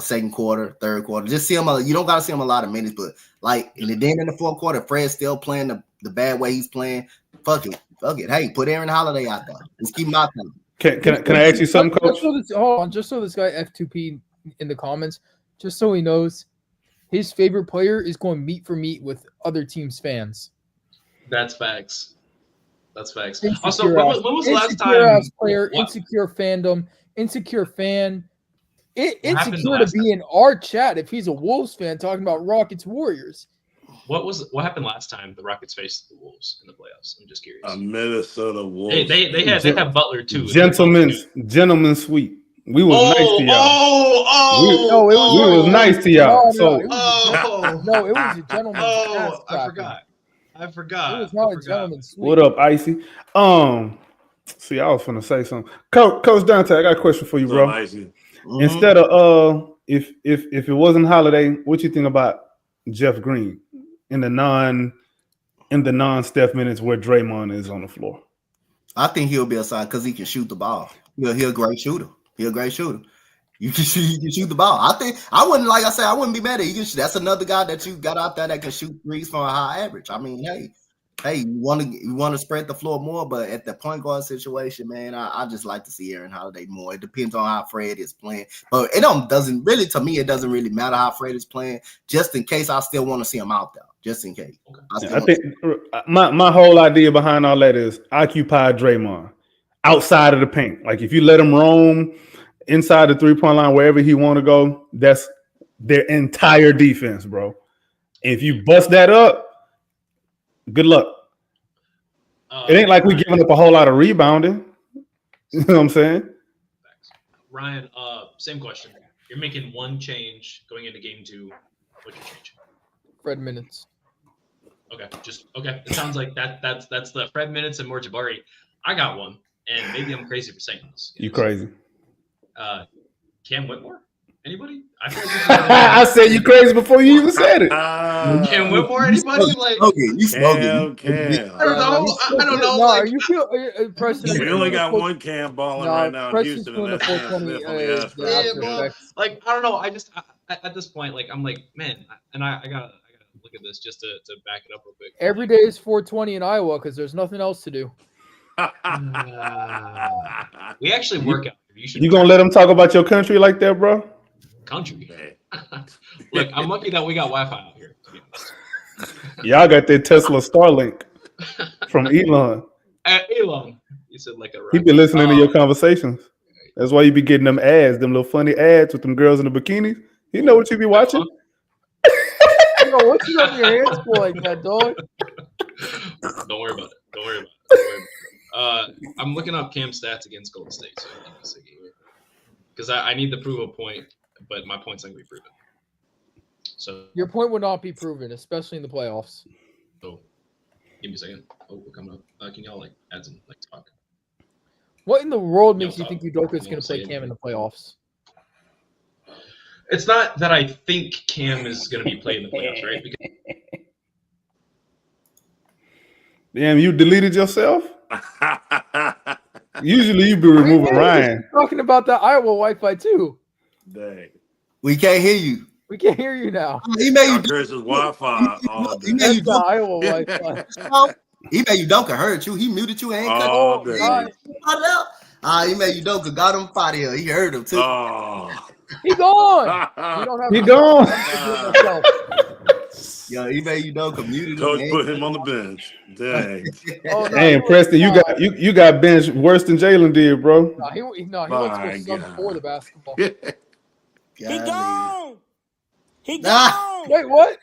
second quarter, third quarter. Just see him. You don't gotta see him a lot of minutes, but like and then in the fourth quarter, Fred's still playing the bad way he's playing. Fuck it. Hey, put Aaron Holiday out there. Let's keep him out there. Can I ask you something, Coach? Just so this guy F2P in the comments, just so he knows, his favorite player is going meet for meet with other teams' fans. That's facts. That's facts. Insecure also, when was the last time? Player, insecure fandom, insecure fan. Insecure to be in our chat if he's a Wolves fan talking about Rockets Warriors. What happened last time the Rockets faced the Wolves in the playoffs? I'm just curious. Minnesota Wolves. They have Butler too. Gentleman's sweep. We was nice to y'all. We was nice to y'all. It was a gentleman's I forgot. It was not a gentleman's sweep. What up, Icy? See, I was finna say something. Coach Dante, I got a question for you, bro. Mm-hmm. Instead of if it wasn't Holiday, what you think about Jeff Green in the non Steph minutes where Draymond is on the floor? I think he'll be aside because he can shoot the ball. He's a great shooter. You can shoot the ball. I wouldn't be mad at you. That's another guy that you got out there that can shoot threes from a high average. I mean, hey, you want to spread the floor more, but at the point guard situation, man, I just like to see Aaron Holiday more. It depends on how Fred is playing, but it doesn't really matter how Fred is playing. Just in case, I still want to see him out there. Just in case. I think my whole idea behind all that is occupy Draymond outside of the paint. Like if you let him roam inside the 3-point line, wherever he want to go, that's their entire defense, bro. If you bust that up, good luck. It ain't like we giving up a whole lot of rebounding. You know what I'm saying? Ryan, same question. You're making one change going into game 2. What's your change? Fred minutes. Okay. It sounds like that's the Fred minutes and more Jabari. I got one, and maybe I'm crazy for saying this. You crazy. Cam Whitmore? Anybody? I feel like I said you crazy before you even said it. Cam Whitmore? Anybody? Like, Cam. I don't know. No, like, you feel Preston. We only got one Cam balling right now in Houston, and that's like I don't know. I just at this point, like I'm like, man, and I got look at this just to back it up real quick. Every day is 420 in Iowa because there's nothing else to do. We actually work out here. You gonna let them talk about your country like that, bro? Country. Look, I'm lucky that we got Wi-Fi out here, to be honest. Y'all got that Tesla Starlink from Elon. Elon. You said like a He be listening to your conversations. That's why you be getting them ads, them little funny ads with them girls in the bikinis. He know what you be watching. Yo, what you got your hands for like that, dog? Don't worry about it. I'm looking up Cam stats against Golden State, so give me a second here. Because I need to prove a point, but my point's not going to be proven. So your point will not be proven, especially in the playoffs. So give me a second. Oh, we're coming up. Can y'all add some talk? What in the world makes you think Udoka is going to play Cam in the playoffs? It's not that I think Cam is going to be playing the playoffs, right? Because damn, you deleted yourself? Usually you be removing Ryan. Talking about that Iowa Wi-Fi too. Dang. We can't hear you. We can't hear you now. He made you Chris's Wi-Fi. He made you the Iowa Wi-Fi. He made Udoka hurt you. He muted you and ain't cut you. He made Udoka got him out of here. He heard him too. He gone. He gone. Yo, he made Udoka muted him. Coach put him on the bench. Dang. Hey, Preston, you got benched worse than Jalen did, bro. No, he went to a sub before the basketball. He gone. He gone. Wait, what?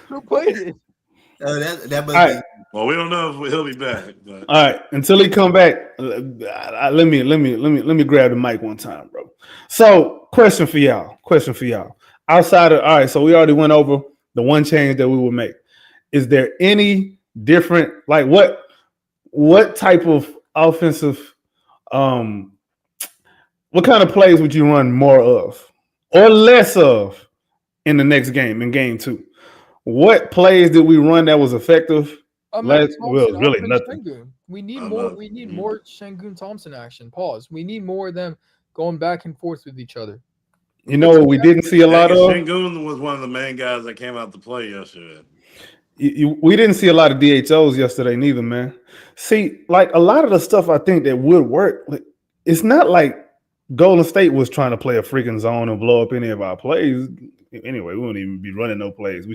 Who played it? That must right. Well, we don't know if he'll be back. But. All right, until he come back, let me grab the mic one time, bro. So, question for y'all. Outside of so we already went over the one change that we would make. Is there any different, like what type of offensive, what kind of plays would you run more of or less of in the next game, in game 2? What plays did we run that was effective? Really nothing. Sengun. We need more. We need more Sengun Thompson action. Pause. We need more of them going back and forth with each other. You know what we didn't see a lot of? Sengun was one of the main guys that came out to play yesterday. We didn't see a lot of DHOs yesterday neither, man. See, like a lot of the stuff I think that would work, it's not like Golden State was trying to play a freaking zone and blow up any of our plays. Anyway, we wouldn't even be running no plays.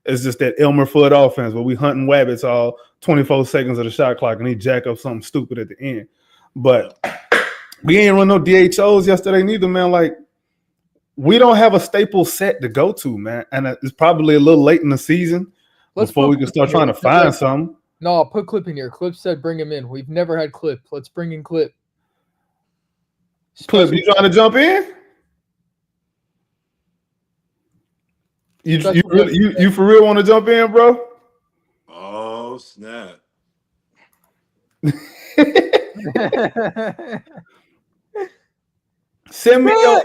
It's just that Elmer Fudd offense where we hunting wabbits all 24 seconds of the shot clock and he jack up something stupid at the end. But we ain't run no DHOs yesterday neither, man. Like, we don't have a staple set to go to, man. And it's probably a little late in the season before we can start trying to find something. No, I'll put Clip in here. Clip said bring him in. We've never had Clip. Let's bring in Clip. Clip, you trying to jump in? You for real want to jump in, bro? Oh, snap. Send me your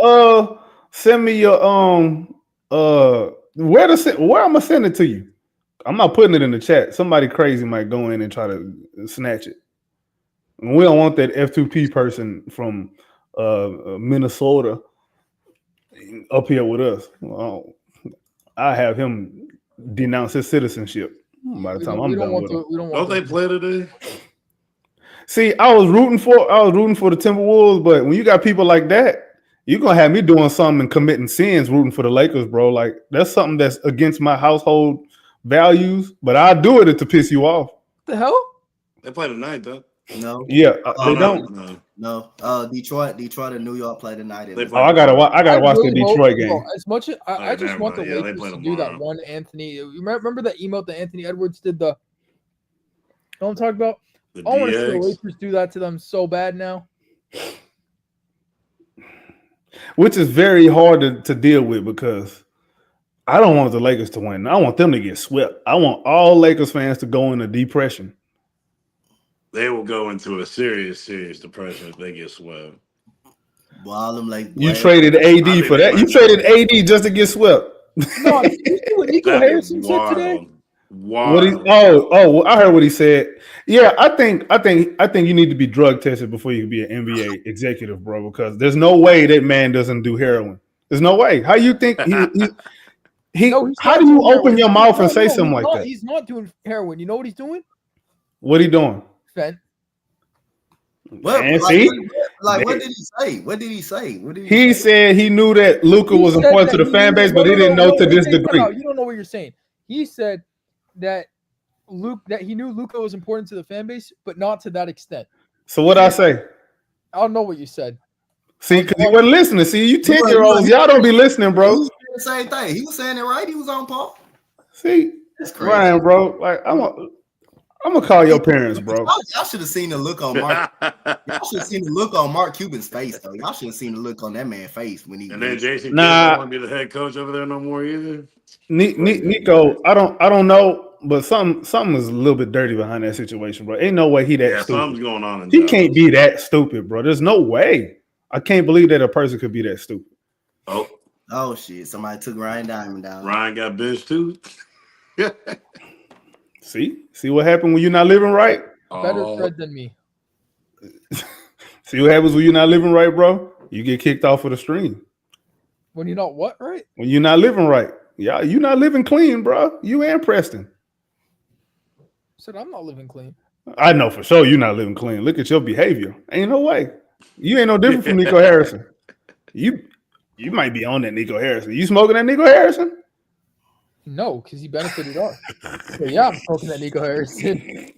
where I'm gonna send it to you. I'm not putting it in the chat. Somebody crazy might go in and try to snatch it. And we don't want that F2P person from Minnesota up here with us. Well, I have him denounce his citizenship by the time I'm done with him. Don't they play today? See, I was rooting for the Timberwolves, but when you got people like that, you're gonna have me doing something and committing sins rooting for the Lakers, bro. Like, that's something that's against my household values, but I'll do it to piss you off. What the hell? They play tonight, though. No. Yeah, they don't. No. Detroit and New York play tonight. I gotta watch the Detroit game. Bro, as much as I just want the Lakers to do that one Anthony. Remember that emote that Anthony Edwards did? You know what I'm talking about? I want to see the Lakers do that to them so bad now. Which is very hard to deal with because I don't want the Lakers to win. I want them to get swept. I want all Lakers fans to go into depression. They will go into a serious depression if they get swept. Well, you traded AD for that. You traded AD just to get swept. No, you see what Nico Harrison said today? Wow. I heard what he said. Yeah, I think you need to be drug tested before you can be an NBA executive, bro. Because there's no way that man doesn't do heroin. There's no way. How you think How do you open your mouth and say something like that? He's not doing heroin. You know what he's doing? What he doing? Fent. What did he say? He said he knew that Luka was important to the fan base, but he didn't know to this degree. You don't know what you're saying. He said that he knew Luka was important to the fan base, but not to that extent. So what I say? I don't know what you said. See, because you wasn't listening. See, you 10-year-olds, y'all don't be listening, bro. He was saying the same thing. He was saying it right. He was on par. See, Ryan, bro, like I'm gonna call your parents, bro. Y'all should have seen the look on Mark. Y'all should have seen the look on Mark Cuban's face, though. Y'all should have seen the look on that man's face when he. And then Jason don't want to be the head coach over there no more either. Nico, I don't know, but something is a little bit dirty behind that situation, bro. Ain't no way he that stupid. Something's going on. He can't be that stupid, bro. There's no way. I can't believe that a person could be that stupid. Oh shit! Somebody took Ryan Diamond down. Ryan got benched too. See what happened when you're not living right? Better Fred than me. See what happens when you're not living right, bro? You get kicked off of the stream. When you're not what, right? When you're not living right. Yeah, you're not living clean, bro. You and Preston. Said I'm not living clean. I know for sure you're not living clean. Look at your behavior. Ain't no way. You ain't no different from Nico Harrison. You might be on that Nico Harrison. You smoking that Nico Harrison? No, because he benefited us. So yeah, I'm smoking that Nico Harrison.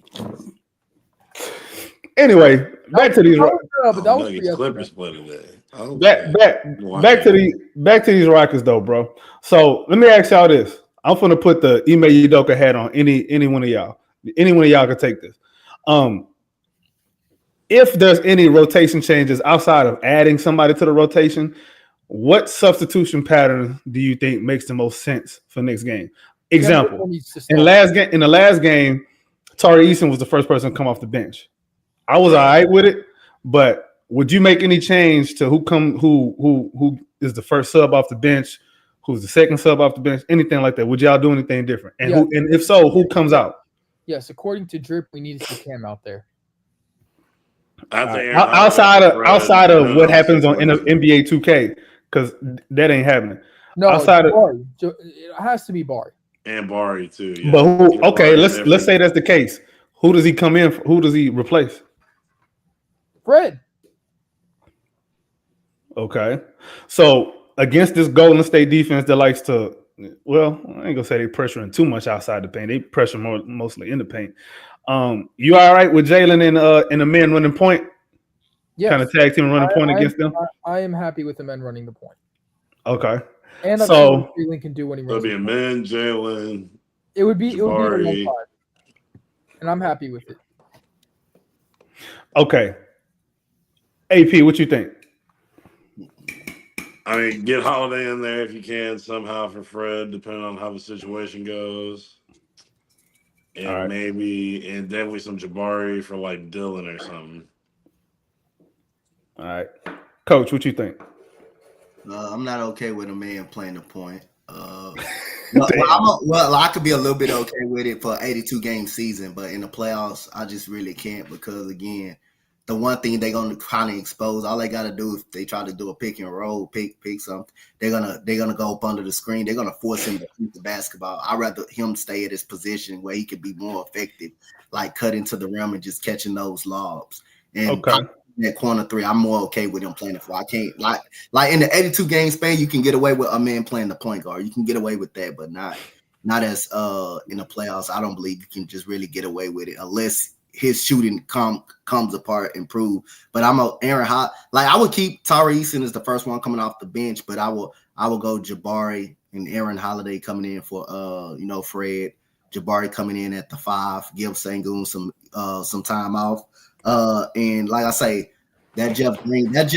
Anyway, back to these. But that was Clippers play today. Back to these Rockets though, bro. So let me ask y'all this. I'm gonna put the Ime Udoka hat on any one of y'all. Any one of y'all can take this. If there's any rotation changes outside of adding somebody to the rotation, what substitution pattern do you think makes the most sense for next game? Example: in the last game, Tari Eason was the first person to come off the bench. I was all right with it, but would you make any change to who is the first sub off the bench, who's the second sub off the bench, anything like that? Would y'all do anything different? And and if so, who comes out? Yes, according to Drip, we need to see Cam out there. Outside of what happens on NBA 2K, because that ain't happening. No, outside of it has to be Bari. And Bari too. Yeah. But who? Okay, let's say that's the case. Who does he come in for? Who does he replace? Fred. Okay, so against this Golden State defense that likes to, well, I ain't gonna say they pressuring too much outside the paint. They pressure mostly in the paint. You all right with Jalen and the men running point? Yeah, kind of tag team running point against them. I am happy with the men running the point. Okay, and so Jalen can do when he runs. It'll be a man, Jalen. It would be a 1-5, and I'm happy with it. Okay, AP, what you think? I mean, get Holiday in there if you can somehow for Fred, depending on how the situation goes. And and definitely some Jabari for like Dylan or something. All right. Coach, what you think? I'm not okay with a man playing the point. I could be a little bit okay with it for 82-game season, but in the playoffs, I just really can't because, again, the one thing they're gonna kind of expose, all they gotta do if they try to do a pick and roll, pick something, they're gonna go up under the screen. They're gonna force him to shoot the basketball. I'd rather him stay at his position where he could be more effective, like cutting to the rim and just catching those lobs. And that corner three, I'm more okay with him playing the four. I can't like in the 82-game span, you can get away with a man playing the point guard. You can get away with that, but not as in the playoffs. I don't believe you can just really get away with it unless his shooting comes apart, improve. But I'm Aaron Hot. Like I would keep Tari Eason as the first one coming off the bench, but I will go Jabari and Aaron Holiday coming in for Fred. Jabari coming in at the 5, give Sengun some time off. And like I say, that Jeff Green, that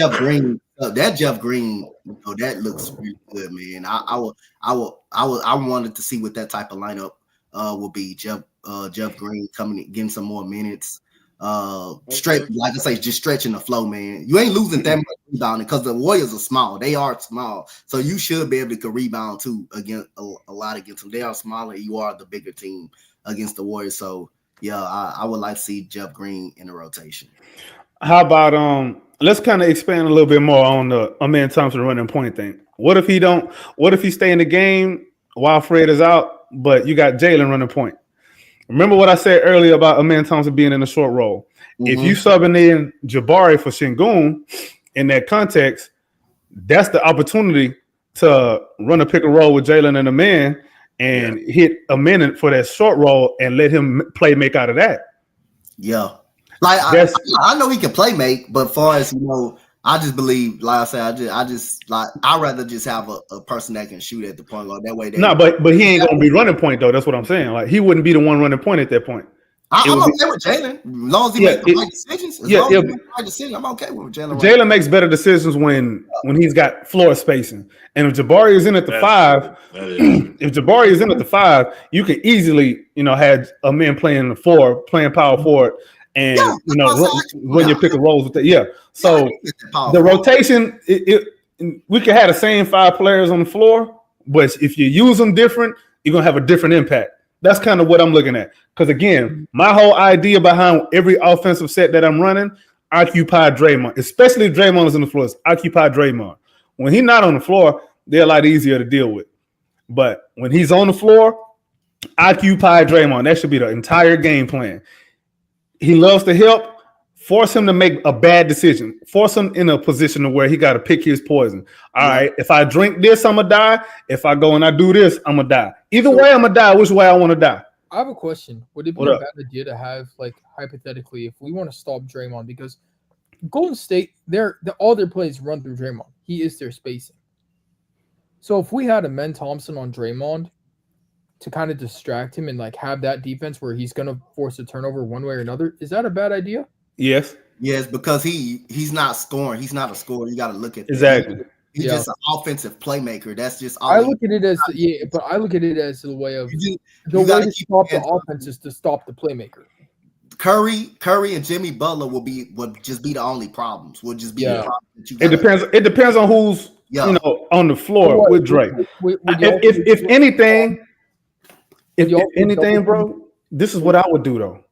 looks really good, man. I wanted to see what that type of lineup will be. Jeff Green coming in, getting some more minutes. Like I say, just stretching the flow, man. You ain't losing that much rebounding because the Warriors are small. They are small, so you should be able to rebound too against a lot against them. They are smaller. You are the bigger team against the Warriors, so yeah, I would like to see Jeff Green in the rotation. How about let's kind of expand a little bit more on the Amen Thompson running point thing. What if he stay in the game while Fred is out, but you got Jalen running point. Remember what I said earlier about Amen Thompson being in a short role. If you subbing in Jabari for Şengün in that context, that's the opportunity to run a pick and roll with Jalen and Amen and hit Amen for that short roll and let him make out of that. Yeah. Like I know he can play make, but far as I just believe, like I said, I'd rather just have a person that can shoot at the point guard. That way, but he ain't gonna be running point though. That's what I'm saying. Like he wouldn't be the one running point at that point. I'm okay with Jalen as long as he makes the right decisions. As long as he makes the right decision, I'm okay with Jalen. Jalen makes better decisions when he's got floor spacing. And if Jabari is in at the 5, if Jabari is in at the 5, you can easily have a man playing the 4, playing power forward, and run your pick and rolls with that. Yeah. So the rotation, we could have the same 5 players on the floor, but if you use them different, you're gonna have a different impact. That's kind of what I'm looking at. Because again, my whole idea behind every offensive set that I'm running, occupy Draymond, especially if Draymond is on the floor, occupy Draymond. When he's not on the floor, they're a lot easier to deal with. But when he's on the floor, occupy Draymond. That should be the entire game plan. He loves to help. Force him to make a bad decision. Force him in a position to where he got to pick his poison. All right, if I drink this, I'm going to die. If I go and I do this, I'm going to die. Either way, I'm going to die. Which way I want to die? I have a question. Would it be a bad idea to have, like, hypothetically, if we want to stop Draymond, because Golden State, all their plays run through Draymond. He is their spacing. So if we had Amen Thompson on Draymond to kind of distract him and, like, have that defense where he's going to force a turnover one way or another, is that a bad idea? Yes, because he's not scoring. He's not a scorer. You got to look at that. Exactly. He's just an offensive playmaker. That's just all. I look at it as the way of the way to stop the offense is to stop the playmaker. Curry and Jimmy Butler would just be the only problems. Would just be the problem that you depends. It depends on who's on the floor with Drake. If anything, bro, this is what I would do though.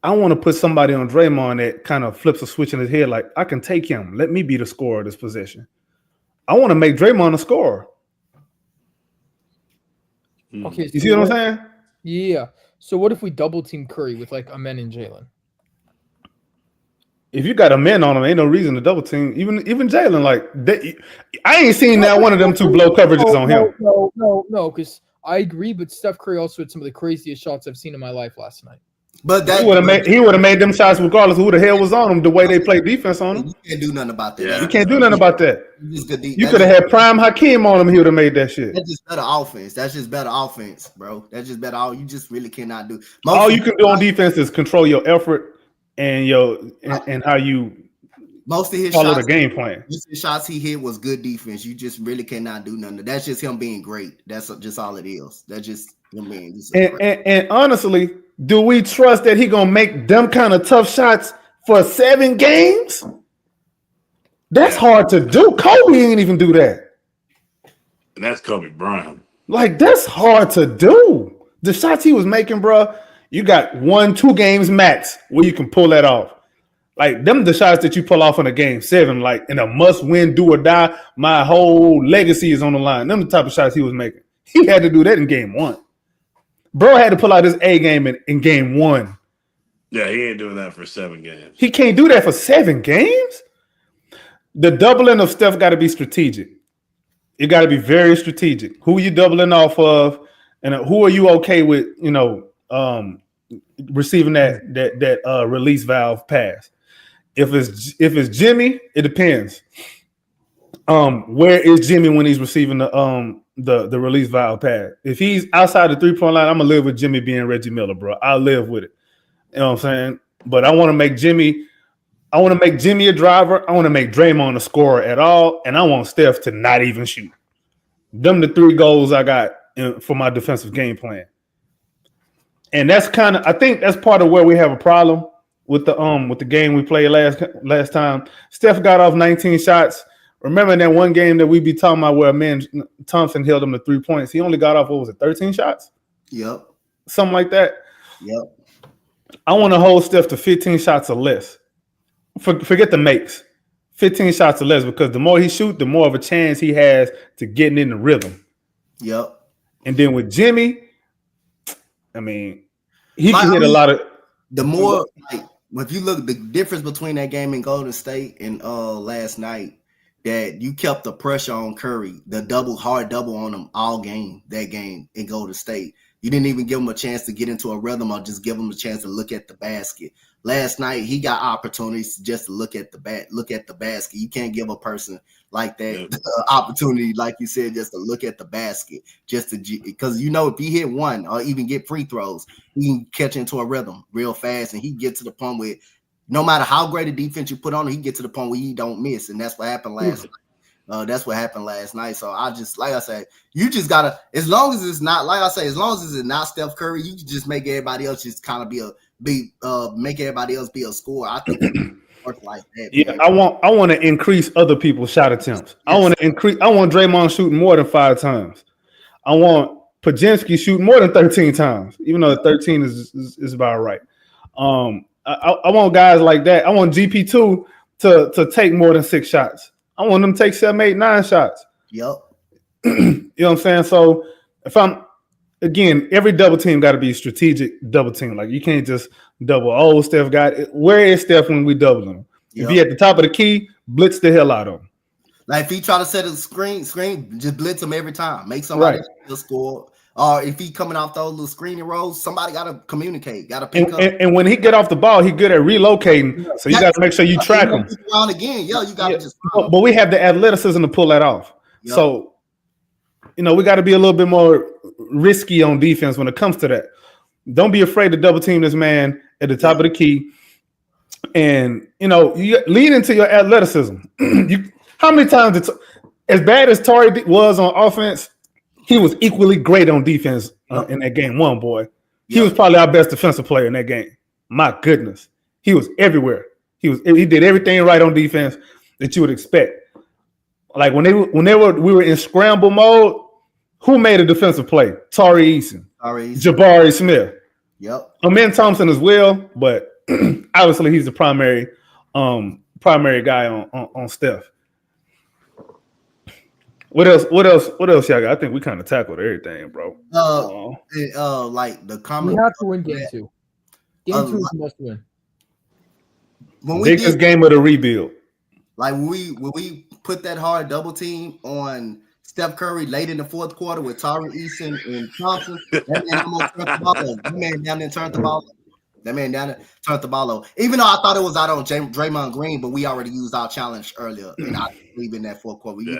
I want to put somebody on Draymond that kind of flips a switch in his head, like, I can take him. Let me be the scorer of this possession. I want to make Draymond a scorer. Okay, you see what I'm saying? Yeah. So what if we double team Curry with like Amen and Jalen? If you got Amen on him, ain't no reason to double team. Even Jalen, like I ain't seen that one of them two blow coverages on him. No, because I agree, but Steph Curry also had some of the craziest shots I've seen in my life last night. But he would have made them shots regardless of who the hell was on him. The way they play defense on him, you can't do nothing about that. You can't do nothing about that. You could have had Prime Hakeem on him. He would have made that shit. That's just better offense. That's just better offense, bro. That's just better. You just really cannot do. All you can do on defense is control your effort and and how you most of his follow shots, the game plan. Most of the shots he hit was good defense. You just really cannot do nothing. That's just him being great. That's just all it is. That's just him being. And honestly, do we trust that he gonna make them kind of tough shots for 7 games? That's hard to do. Kobe ain't even do that. And that's Kobe Bryant. Like, that's hard to do. The shots he was making, bro, you got 1-2 games max where you can pull that off. Like, them the shots that you pull off in a game 7, like in a must-win, do or die. My whole legacy is on the line. Them the type of shots he was making. He had to do that in game 1. Bro had to pull out his A game in game 1. Yeah, he ain't doing that for 7 games. He can't do that for 7 games? The doubling of stuff got to be strategic. It got to be very strategic. Who are you doubling off of, and who are you okay with, receiving that release valve pass? If it's Jimmy, it depends. Where is Jimmy when he's receiving the release valve pass? If he's outside the 3-point line, I'm gonna live with Jimmy being Reggie Miller, bro. I'll live with it. You know what I'm saying? But I want to make Jimmy a driver. I want to make Draymond a scorer at all, and I want Steph to not even shoot. Them the 3 goals I got for my defensive game plan. And that's I think that's part of where we have a problem with the game we played last time. Steph got off 19 shots. Remember that one game that we be talking about where Thompson held him to 3 points? He only got off, 13 shots? Yep. Something like that. Yep. I want to hold Steph to 15 shots or less. Forget the makes. 15 shots or less, because the more he shoots, the more of a chance he has to getting in the rhythm. Yep. And then with Jimmy, I mean, he can hit a lot of. The more like if you look the difference between that game in Golden State and last night, that you kept the pressure on Curry, the hard double on him all game, that game in Golden State. You didn't even give him a chance to get into a rhythm or just give him a chance to look at the basket. Last night, he got opportunities just to look at the basket. You can't give a person like that the opportunity, like you said, just to look at the basket, just to because if he hit one or even get free throws, he can catch into a rhythm real fast, and he get to the point where no matter how great a defense you put on him, he get to the point where he don't miss, and that's what happened last night. That's what happened last night. So I just, like I said, you just gotta, as long as it's not, like I say, as long as it's not Steph Curry, you can just make everybody else just kind of make everybody else be a scorer. I think it works like that. Yeah, man. I want to increase other people's shot attempts. Yes. I want Draymond shooting more than 5 times. I want Pajinski shooting more than 13 times, even though 13 is about right. I want guys like that. I want GP2 to take more than 6 shots. I want them to take 7, 8, 9 shots. Yep. You know what I'm saying? So every double team got to be strategic double team. Like you can't just double. Steph got it. Where is Steph when we double him? Yep. If he at the top of the key, blitz the hell out of him. Like if he try to set a screen, just blitz him every time. Make somebody score. Or if he coming off those little screening rolls, somebody got to communicate, got to pick up. And when he get off the ball, he good at relocating. So you got to make sure you track him. Around again, you got to just. But we have the athleticism to pull that off. Yep. So, we got to be a little bit more risky on defense when it comes to that. Don't be afraid to double team this man at the top of the key. And, you lean into your athleticism. How many times, as bad as Torrey was on offense, he was equally great on defense in that game one, boy. He was probably our best defensive player in that game. My goodness. He was everywhere. He did everything right on defense that you would expect. Like we were in scramble mode, who made a defensive play? Tari Eason. Jabari Smith. Yep. Amen Thompson as well, but obviously he's the primary guy on Steph. What else y'all got? I think we kind of tackled everything, bro. Like the comment. We have to win game 2. Game 2 is a must win. Biggest game of the rebuild. Like when we put that hard double team on Steph Curry late in the fourth quarter with Tari Eason and Thompson, that man almost turned the ball over. That man down there turned the ball over. Even though I thought it was out on Draymond Green, but we already used our challenge earlier, and I believe in that fourth quarter. We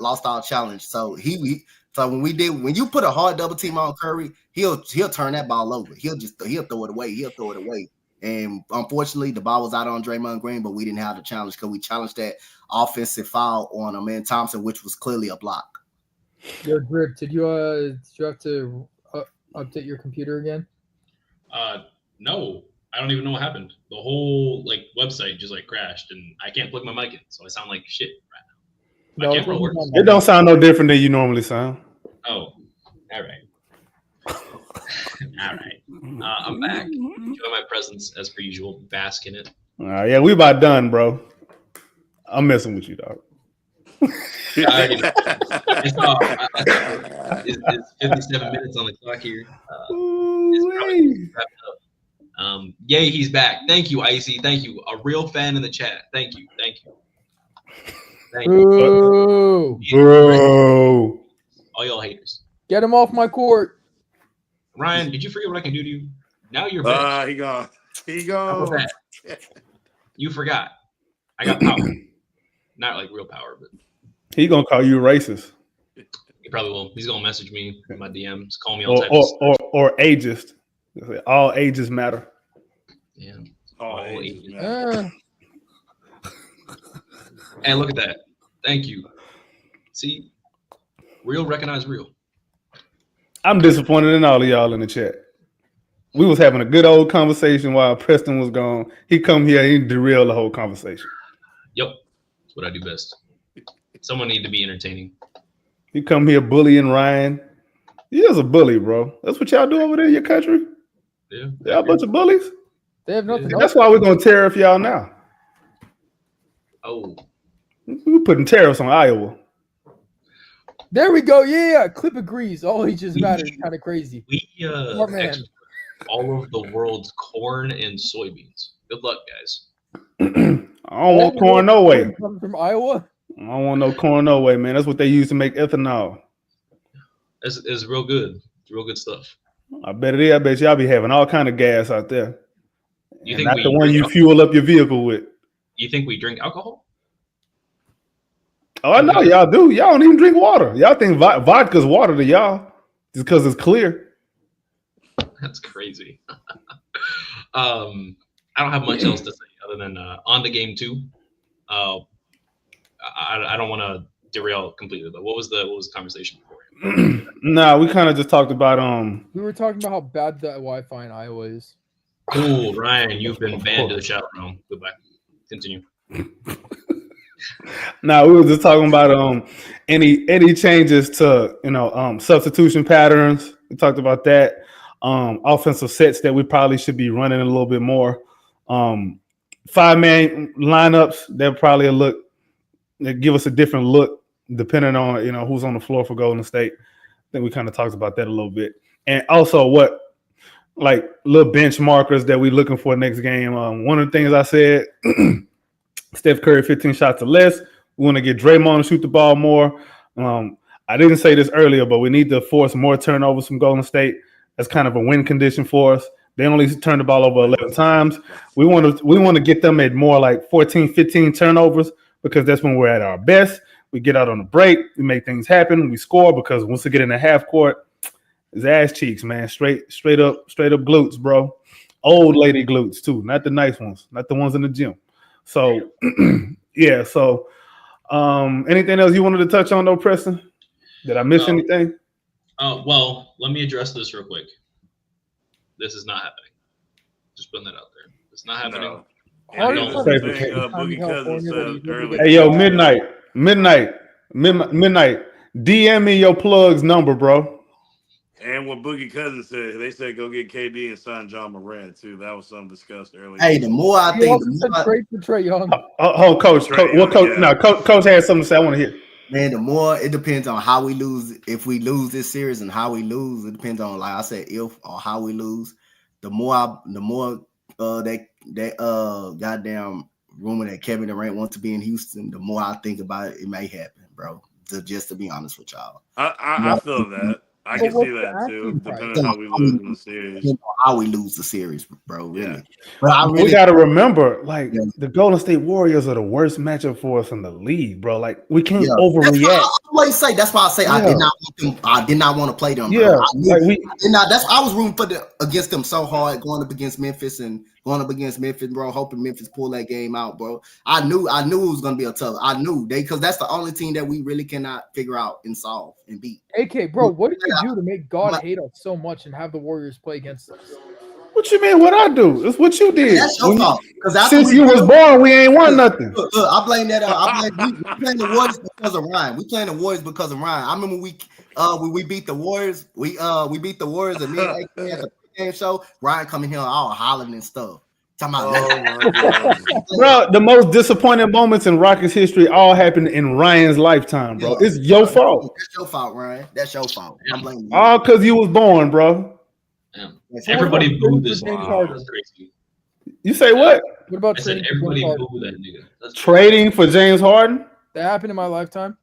lost our challenge. So when you put a hard double team on Curry, he'll turn that ball over. He'll throw it away. And unfortunately, the ball was out on Draymond Green, but we didn't have the challenge because we challenged that offensive foul on Amen Thompson, which was clearly a block. Yo, Drip, did you have to update your computer again? No, I don't even know what happened. The whole website just crashed, and I can't plug my mic in, so I sound like shit right now. It don't sound no different than you normally sound. Oh, all right. All right. I'm back. Enjoy my presence as per usual. Bask in it. Yeah, we about done, bro. I'm messing with you, dog. It's 57 minutes on the clock here. It's probably wrapped up. Yay, he's back. Thank you, Icy. Thank you. A real fan in the chat. Thank you. Ooh. Bro. All y'all haters. Get him off my court. Ryan, did you forget what I can do to you? Now you're back. He gone. You forgot. I got power. Not real power, but he gonna call you racist. He probably will. He's gonna message me in my DMs, call me or ageist. All ages matter. Yeah. All ages matter. Hey, look at that. Thank you. See, real recognize real. I'm disappointed in all of y'all in the chat. We was having a good old conversation while Preston was gone. He come here, he derailed the whole conversation. Yep. That's what I do best. Someone need to be entertaining. He come here bullying Ryan. He is a bully, bro. That's what y'all do over there in your country? Yeah. Y'all a bunch of bullies? They have nothing. That's why we're going to tariff y'all now. Oh. We're putting tariffs on Iowa. There we go. Yeah. Clip agrees. All ages matter. Kind of crazy. We Smart man. export all of the world's corn and soybeans. Good luck, guys. I don't want corn no way. Coming from Iowa. I don't want no corn no way, man. That's what they use to make ethanol. It's real good. It's real good stuff. I bet it is. I bet y'all be having all kind of gas out there. You And think not we the one drink you al- fuel up your vehicle with. You think we drink alcohol? Oh, I know y'all do. Y'all don't even drink water. Y'all think vodka's water to y'all just because it's clear. That's crazy. I don't have much else to say other than on the game too. I don't want to derail completely, but what was the conversation before? Nah, we kind of just talked about We were talking about how bad the Wi-Fi in Iowa is. Cool, Ryan, you've been banned to the chat room. Goodbye. Continue. Nah, we were just talking about any changes to substitution patterns. We talked about that. Offensive sets that we probably should be running a little bit more. 5-man lineups that probably that give us a different look depending on who's on the floor for Golden State. I think we kind of talked about that a little bit, and also like little benchmarkers that we're looking for next game. One of the things I said, Steph Curry 15 shots or less. We want to get Draymond to shoot the ball more. I didn't say this earlier, but we need to force more turnovers from Golden State. That's kind of a win condition for us. They only turned the ball over 11 times. We want to get them at more like 14, 15 turnovers because that's when we're at our best. We get out on the break. We make things happen. We score because once we get in the half court, it's ass cheeks, man. Straight up glutes, bro. Old lady glutes too, not the nice ones, not the ones in the gym. So, yeah. So, anything else you wanted to touch on, though, Preston? Did I miss anything? Well, let me address this real quick. This is not happening. Just putting that out there. It's not happening. No. How And do the you other think thing Boogie Cousins said earlier. Hey, yo, midnight. DM me your plug's number, bro. And what Boogie Cousins said, they said go get KD and sign John Moran too. That was something discussed earlier. Hey, the more I He think, also the said more I, trade for Trae Young. Coach. Coach had something to say. I want to hear. man, the more it depends on how we lose. If we lose this series and how we lose, it depends on, like I said, if or how we lose. The more that goddamn rumor that Kevin Durant wants to be in Houston, the more I think about it, it may happen, bro. Just to be honest with y'all, I feel that. I can see that too, depending on how we lose in the series. how we lose the series, bro. Really, Yeah. but We got to remember, like, Yeah. the Golden State Warriors are the worst matchup for us in the league, bro. Like, we can't That's overreact. why I always say. That's why I say I Yeah. did not want them. I did not want to play them. Bro. Yeah, I knew, like I was rooting against them so hard, going up against Memphis, bro. Hoping Memphis pull that game out, bro. I knew it was gonna be a tough. I knew because that's the only team that we really cannot figure out and solve and beat. AK, bro, what did you do to make God hate us so much and have the Warriors play against us? What you mean? What I do? It's what you did. That's your fault. Since you was born, we ain't won nothing. Look, I blame that. I blame we playing the Warriors because of Ryan. We playing the Warriors because of Ryan. I remember when we beat the Warriors. We beat the Warriors and me and AK at the game show. Ryan coming here all hollering and stuff. Talking about Bro, the most disappointing moments in Rockets history all happened in Ryan's lifetime, bro. It's your fault. That's your fault, Ryan. That's your fault. I'm blaming you. All because you was born, bro. Everybody booed this nigga. That's crazy. You say what? What about I said trading for everybody James Harden? booed that nigga. That's Trading for James Harden? That happened in my lifetime.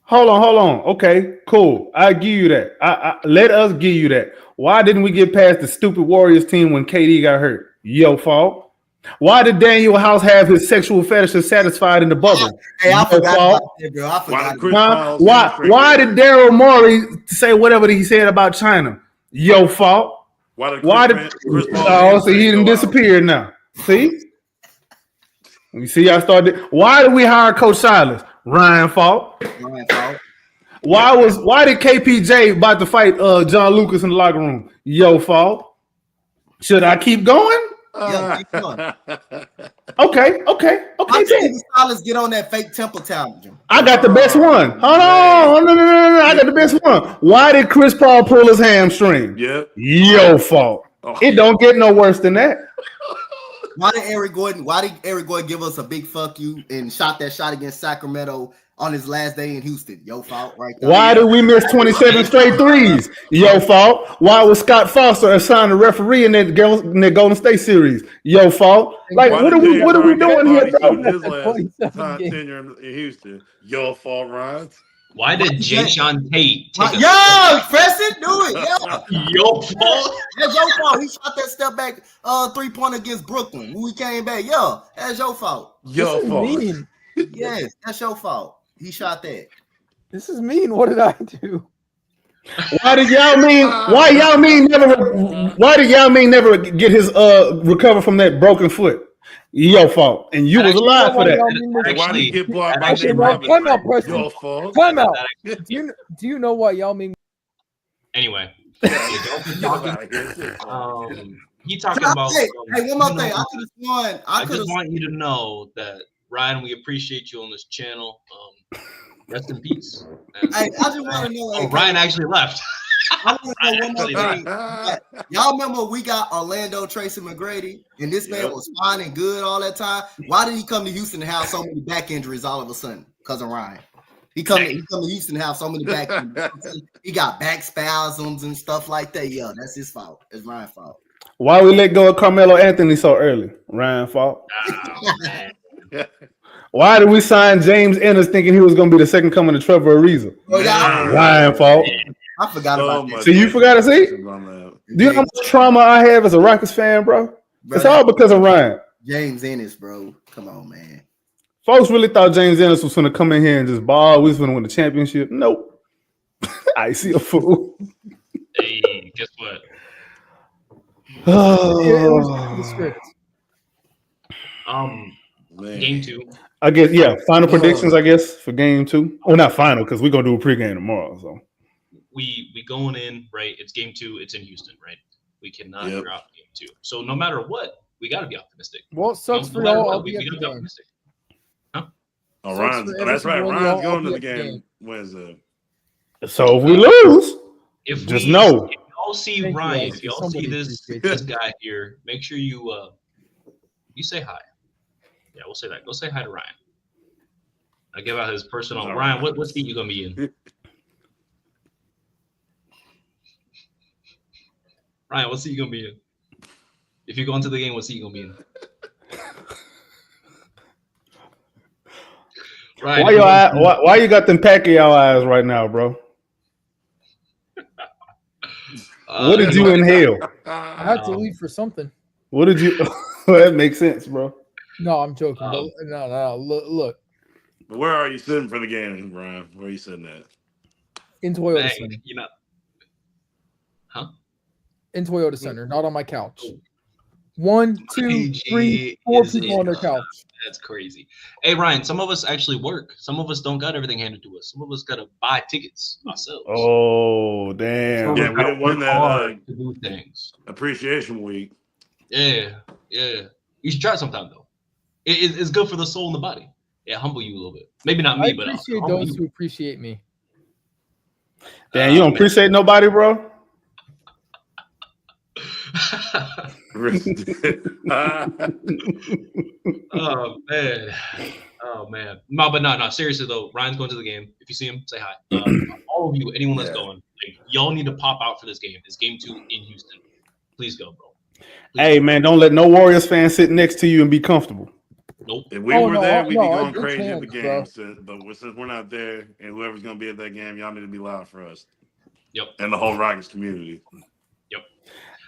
Hold on. Okay, cool. I give you that. I let us give you that. Why didn't we get past the stupid Warriors team when KD got hurt? Your fault. Why did Daniel House have his sexual fetishes satisfied in the bubble? Hey, I forgot fault. about that, bro. I forgot. Why did Daryl Morey say whatever he said about China? Your fault. Why did Chris Paul Oh, so he didn't disappear now. See? You see, I started. Why did we hire Coach Silas? Ryan fault. Ryan fault. Why did KPJ about to fight John Lucas in the locker room? Your fault. Should I keep going? Yeah, keep going. Okay. I tell you, Silas get on that fake temple challenge. I got the best one. Hold on. No. I got the best one. Why did Chris Paul pull his hamstring? Yep. Your fault. It don't get no worse than that. Why did Eric Gordon give us a big fuck you and shot that shot against Sacramento on his last day in Houston? Your fault, right there. Why did we miss 27 straight threes? Your fault. Why was Scott Foster assigned a referee in that Golden State series? Your fault. Like, what are we doing here, bro? His last tenure in Houston. Your fault, Ryan. Why did Jayshawn Tate take Preston, do it. Your fault? That's your fault. He shot that step back 3-pointer against Brooklyn when we came back. That's your fault. Your fault. Mean. Yes, that's your fault. He shot that. This is mean. What did I do? Why did Yao Ming never get his recover from that broken foot? Your fault, and you was alive for that. Why did he get blocked by Time out, Preston. Your fault. Time out. Do you know why Yao Ming? Anyway, he talking about. Hey, one more thing. I just want you to know that Ryan, we appreciate you on this channel. Rest in peace. I just want to know. Ryan actually left. I want to know one more thing. Y'all remember we got Orlando Tracy McGrady, and this man was fine and good all that time. Why did he come to Houston and have so many back injuries all of a sudden? Because of Ryan. He come to Houston and have so many back injuries. He got back spasms and stuff like that. Yeah, that's his fault. It's Ryan's fault. Why we let go of Carmelo Anthony so early? Ryan's fault. Why did we sign James Ennis thinking he was going to be the second coming of Trevor Ariza? Ryan's fault. I forgot about that. So you forgot to see? Do you know how much trauma I have as a Rockets fan, bro? It's all because of Ryan. James Ennis, bro. Come on, man. Folks really thought James Ennis was going to come in here and just ball. We was going to win the championship. Nope. I see a fool. Hey, guess what? Game 2. I guess, final predictions, I guess, for game 2. Oh, not final, because we're going to do a pregame tomorrow, so. We going in, right? It's game 2. It's in Houston, right? We cannot drop game 2. So no matter what, we got to be optimistic. Well, it sucks for y'all. We got to be optimistic. Huh? Oh, that's right. Ryan's going to the game Wednesday. So if we lose, just know. If y'all see Ryan, if y'all see this guy here, make sure you say hi. Yeah, we'll say that. Go say hi to Ryan. I give out his personal. Ryan, what seat you gonna be in? Ryan, what seat you gonna be in? If you go into the game, what seat you gonna be in? Ryan, why you got them Pacquiao eyes right now, bro? What did you inhale? I had to leave for something. What did you? That makes sense, bro. No, I'm joking. No. Look. Where are you sitting for the game, Brian? Where are you sitting at? In Toyota Center. In Toyota Center, not on my couch. 1, 2, 3, 4 people on their couch. That's crazy. Hey, Ryan, some of us actually work. Some of us don't got everything handed to us. Some of us got to buy tickets ourselves. Oh, damn. Yeah, we won that to do things. Appreciation Week. Yeah. You should try it sometime, though. It's good for the soul and the body. Yeah, humble you a little bit. Maybe not me, but I appreciate those who appreciate me. Damn, you don't appreciate nobody, bro? Oh man. No, seriously though, Ryan's going to the game. If you see him, say hi. All of you, anyone that's going, like, y'all need to pop out for this game. It's game 2 in Houston. Please go, bro. Hey man, don't let no Warriors fan sit next to you and be comfortable. Nope. If we were there, we'd be going crazy at the game. But since we're not there, and whoever's gonna be at that game, y'all need to be loud for us. Yep. And the whole Rockets community. Yep.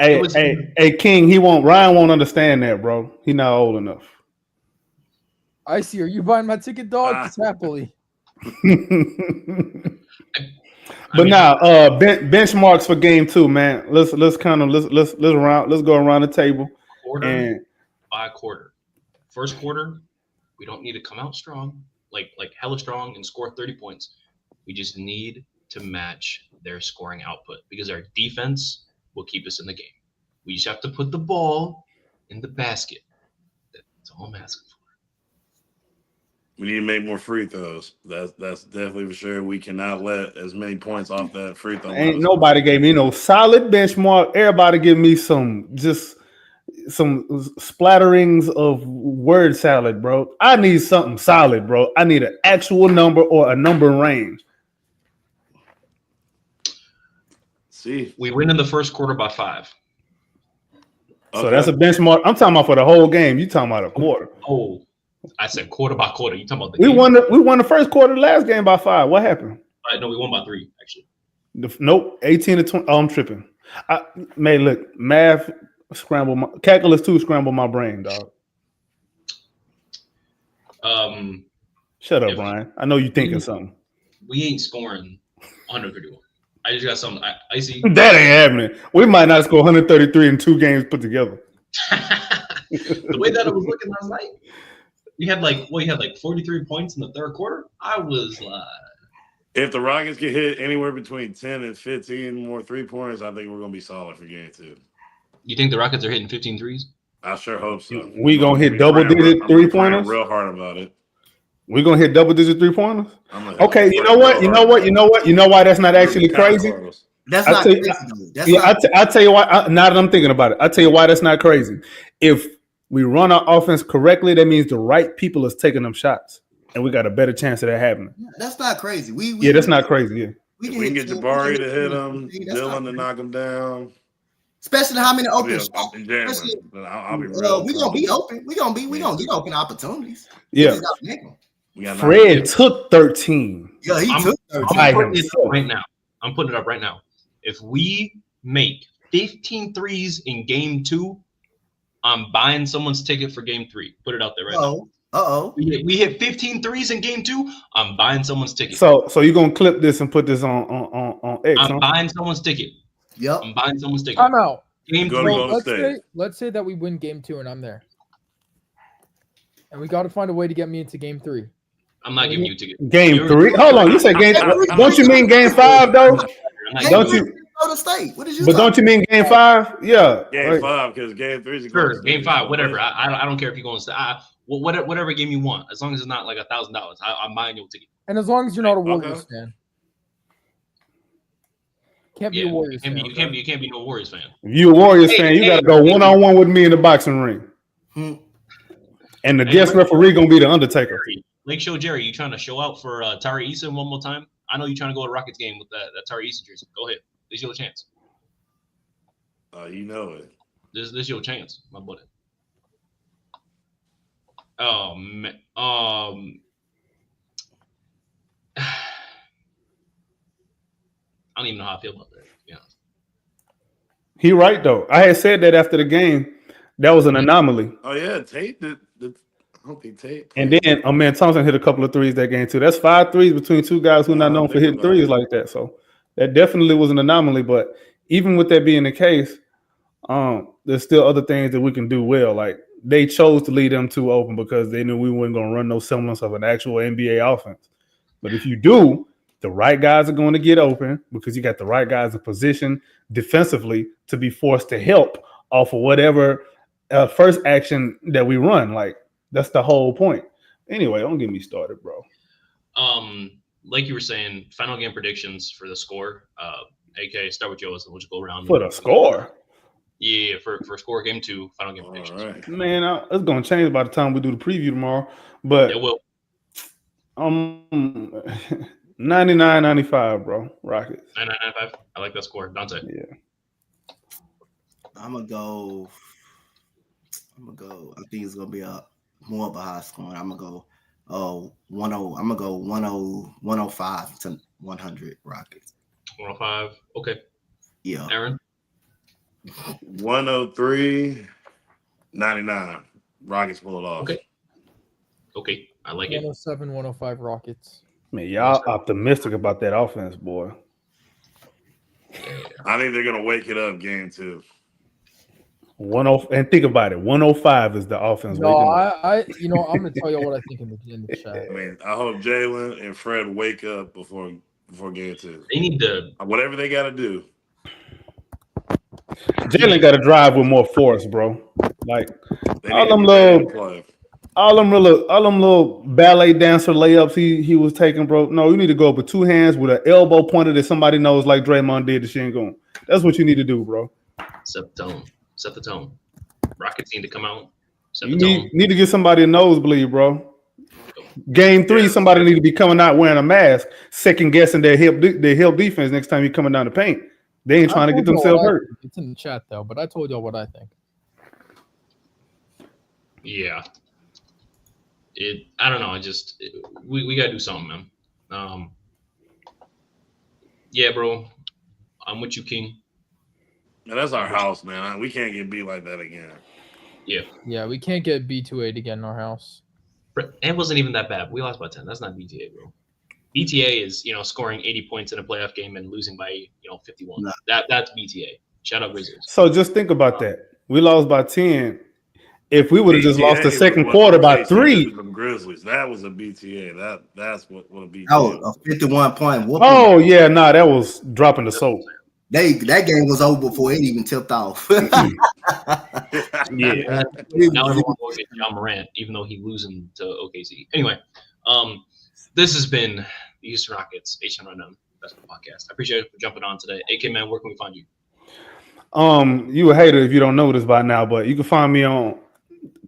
Hey, King, Ryan won't understand that, bro. He's not old enough. I see. Are you buying my ticket, dog? Just happily. But now, benchmarks for game 2, man. Let's go around the table. By quarter. First quarter, we don't need to come out strong, like hella strong, and score 30 points. We just need to match their scoring output because our defense will keep us in the game. We just have to put the ball in the basket. That's all I'm asking for. We need to make more free throws. That's definitely for sure. We cannot let as many points off that free throw. Ain't nobody gave me no solid benchmark. Everybody give me some just some splatterings of word salad, bro. I need something solid, bro. I need an actual number or a number range. See, We win in the first quarter by 5. So that's a benchmark. I'm talking about for the whole game. You talking about a quarter? Oh, I said quarter by quarter. You talking about the We game? won the first quarter of the last game by 5. What happened? No, we won by 3 actually. Nope, 18 to 20. Oh, I'm tripping. Look, math calculus 2 scramble my brain, dog. Shut up, Brian. I know you thinking something. We ain't scoring 131. I just got something. I see. That ain't happening. We might not score 133 in 2 games put together. The way that it was looking last night, we had like 43 points in the third quarter. I was like, if the Rockets can hit anywhere between 10 and 15 more 3-pointers, I think we're gonna be solid for game 2. You think the Rockets are hitting 15 threes? I sure hope so. We gonna hit double-digit 3-pointers? Real hard about it. We gonna hit double-digit 3-pointers? Okay, you know what? You know why that's not actually crazy? That's not crazy. I'll tell you why. Now that I'm thinking about it, I'll tell you why that's not crazy. If we run our offense correctly, that means the right people is taking them shots, and we got a better chance of that happening. That's not crazy. That's not crazy. Yeah, we can get Jabari to hit him, Dylan to knock him down. Especially how many open shots. I'll be real. We're gonna be open. We're gonna get open opportunities. Yeah. Fred took 13. Yeah, he took 13. I'm putting it up right now. I'm putting it up right now. If we make 15 threes in game 2, I'm buying someone's ticket for game 3. Put it out there right now. We hit 15 threes in game 2, I'm buying someone's ticket. So you're gonna clip this and put this on X. I'm buying someone's ticket. Yep. I'm buying someone's ticket. I'm out. Game 3. Let's say that we win game 2 and I'm there. And we got to find a way to get me into game 3. I'm not giving you a ticket. Game 3? Hold on, you said game 3. Don't you mean game 5 though? Don't you? What did you? But don't you mean game 5? Yeah. Game 5 because game 3 is sure. Game 5, whatever. I don't care if you're going to stay. Whatever game you want, as long as it's not like $1,000, I'm buying your ticket. And as long as you're not a Warriors fan. Can't be a Warriors fan. You can't be no Warriors fan. If you're a Warriors fan, you got to go one-on-one with me in the boxing ring. And the guest referee gonna be the Undertaker. Lake Show Jerry, you trying to show out for Tari Eason one more time? I know you're trying to go to a Rockets game with that Tari Eason jersey. Go ahead. This is your chance. You know it. This is your chance, my buddy. Oh man. I don't even know how I feel about that, to be honest. He right though. I had said that after the game. That was an anomaly. Oh yeah, Tate. I don't think Tate. And then man Thompson hit a couple of threes that game too. That's 5 threes between 2 guys who are not known for hitting threes like that. So that definitely was an anomaly. But even with that being the case, there's still other things that we can do well. Like they chose to leave them 2 open because they knew we weren't going to run no semblance of an actual NBA offense. But if you do, the right guys are going to get open because you got the right guys in position defensively to be forced to help off of whatever first action that we run. Like that's the whole point. Anyway, don't get me started, bro. Like you were saying, final game predictions for the score. AK, start with Joe, so we'll just go around. For the score? Yeah, for score game 2, final game predictions. Right. Man, it's gonna change by the time we do the preview tomorrow. But it will. 99-95, bro. Rockets. 99-95. I like that score. Dante. Yeah. I'm gonna go. I think it's gonna be more of a high scoring. I'm gonna go 1-0. I'm gonna go 105 to 100 Rockets. 105. Okay. Yeah. Aaron. 103, 99. Rockets pull it off. Okay. I like it. 107, 105 Rockets. Man, y'all optimistic about that offense, boy. I think they're gonna wake it up game 2. 105, and think about it. 105 is the offense. No, I'm gonna tell you what I think in the chat. I mean, I hope Jalen and Fred wake up before game 2. They need to whatever they got to do. Jalen got to drive with more force, bro. Like all them little ballet dancer layups he was taking, bro. No, you need to go up with 2 hands with an elbow pointed that somebody knows, like Draymond did to Shingun. That's what you need to do, bro. Set the tone. Rockets need to come out. You need to get somebody a nosebleed, bro. Game 3, somebody need to be coming out wearing a mask, second guessing their help defense next time you're coming down the paint. They ain't trying to get themselves hurt. It's in the chat though, but I told y'all what I think. Yeah. I don't know. We gotta do something, man. Yeah, bro. I'm with you, King. Yeah, that's our house, man. We can't get beat like that again. Yeah. Yeah, we can't get B2A again in our house. It wasn't even that bad. We lost by 10. That's not BTA, bro. BTA is, scoring 80 points in a playoff game and losing by, 51. No. That's BTA. Shout out Grizzlies. So just think about that. We lost by 10. If we would have just lost the second quarter by 3. From Grizzlies. That was a BTA. That's what a BTA. Oh, a 51-point whooping. Oh, yeah. Nah, that was dropping the soap. That game was over before it even tipped off. Yeah. Now everyone will get John Morant, even though he's losing to OKC. Anyway, this has been the Houston Rockets HN Rundown Basketball Podcast. I appreciate you for jumping on today. AK man, where can we find you? You a hater if you don't know this by now, but you can find me on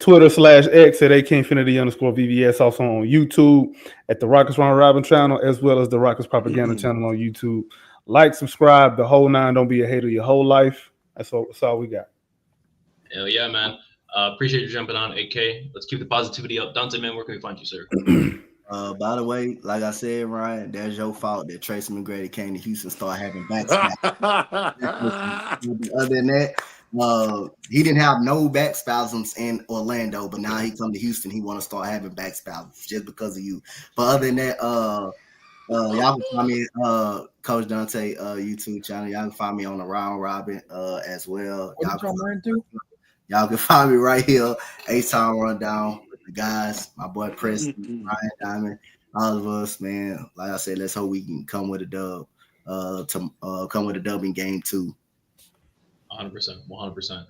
Twitter/X at AKinfinity_VVS, also on YouTube at the Rockets Round Robin channel, as well as the Rockets Propaganda channel on YouTube. Like, subscribe, the whole 9. Don't be a hater your whole life. That's all we got. Hell yeah, man. Appreciate you jumping on, AK. Let's keep the positivity up. Dante, man, where can we find you, sir? By the way, like I said, Ryan, that's your fault that Tracy McGrady came to Houston, started having backspasms. Other than that, he didn't have no backspasms in Orlando, but now he come to Houston, he want to start having backspasms just because of you. But other than that, y'all can find me Coach Dante YouTube channel. Y'all can find me on the Round Robin as well. Y'all can find me right here, 8-time rundown with the guys, my boy Preston, Ryan Diamond, all of us, man. Like I said, let's hope we can come with a dub. Come with a dub in game 2. 100%.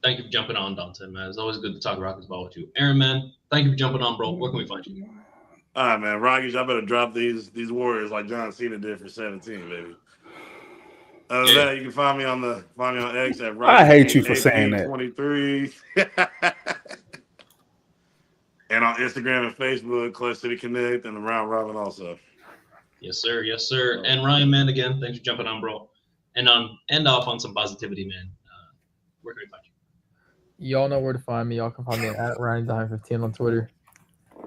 Thank you for jumping on, Dante, man. It's always good to talk Rockets ball with you. Aaron, man, thank you for jumping on, bro. Where can we find you? All right, man. Rockets, y'all better drop these Warriors like John Cena did for 17, baby. Other than that, you can find me on X at Rockets. I hate you for saying that. 23. And on Instagram and Facebook, Clutch City Connect, and the Round Robin also. Yes, sir. Yes, sir. And Ryan, man, again, thanks for jumping on, bro. And end off on some positivity, man. Where can we find you? Y'all know where to find me. Y'all can find me at RyanDime15 on Twitter.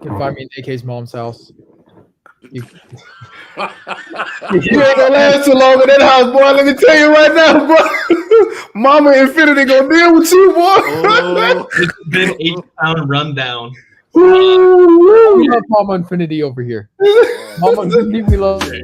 You can find me in AK's mom's house. You ain't gonna last too long in that house, boy. Let me tell you right now, bro. Mama Infinity gonna deal with you, boy. Oh, it's been 8-pound rundown. We love Mama Infinity over here. Mama Infinity, we love her.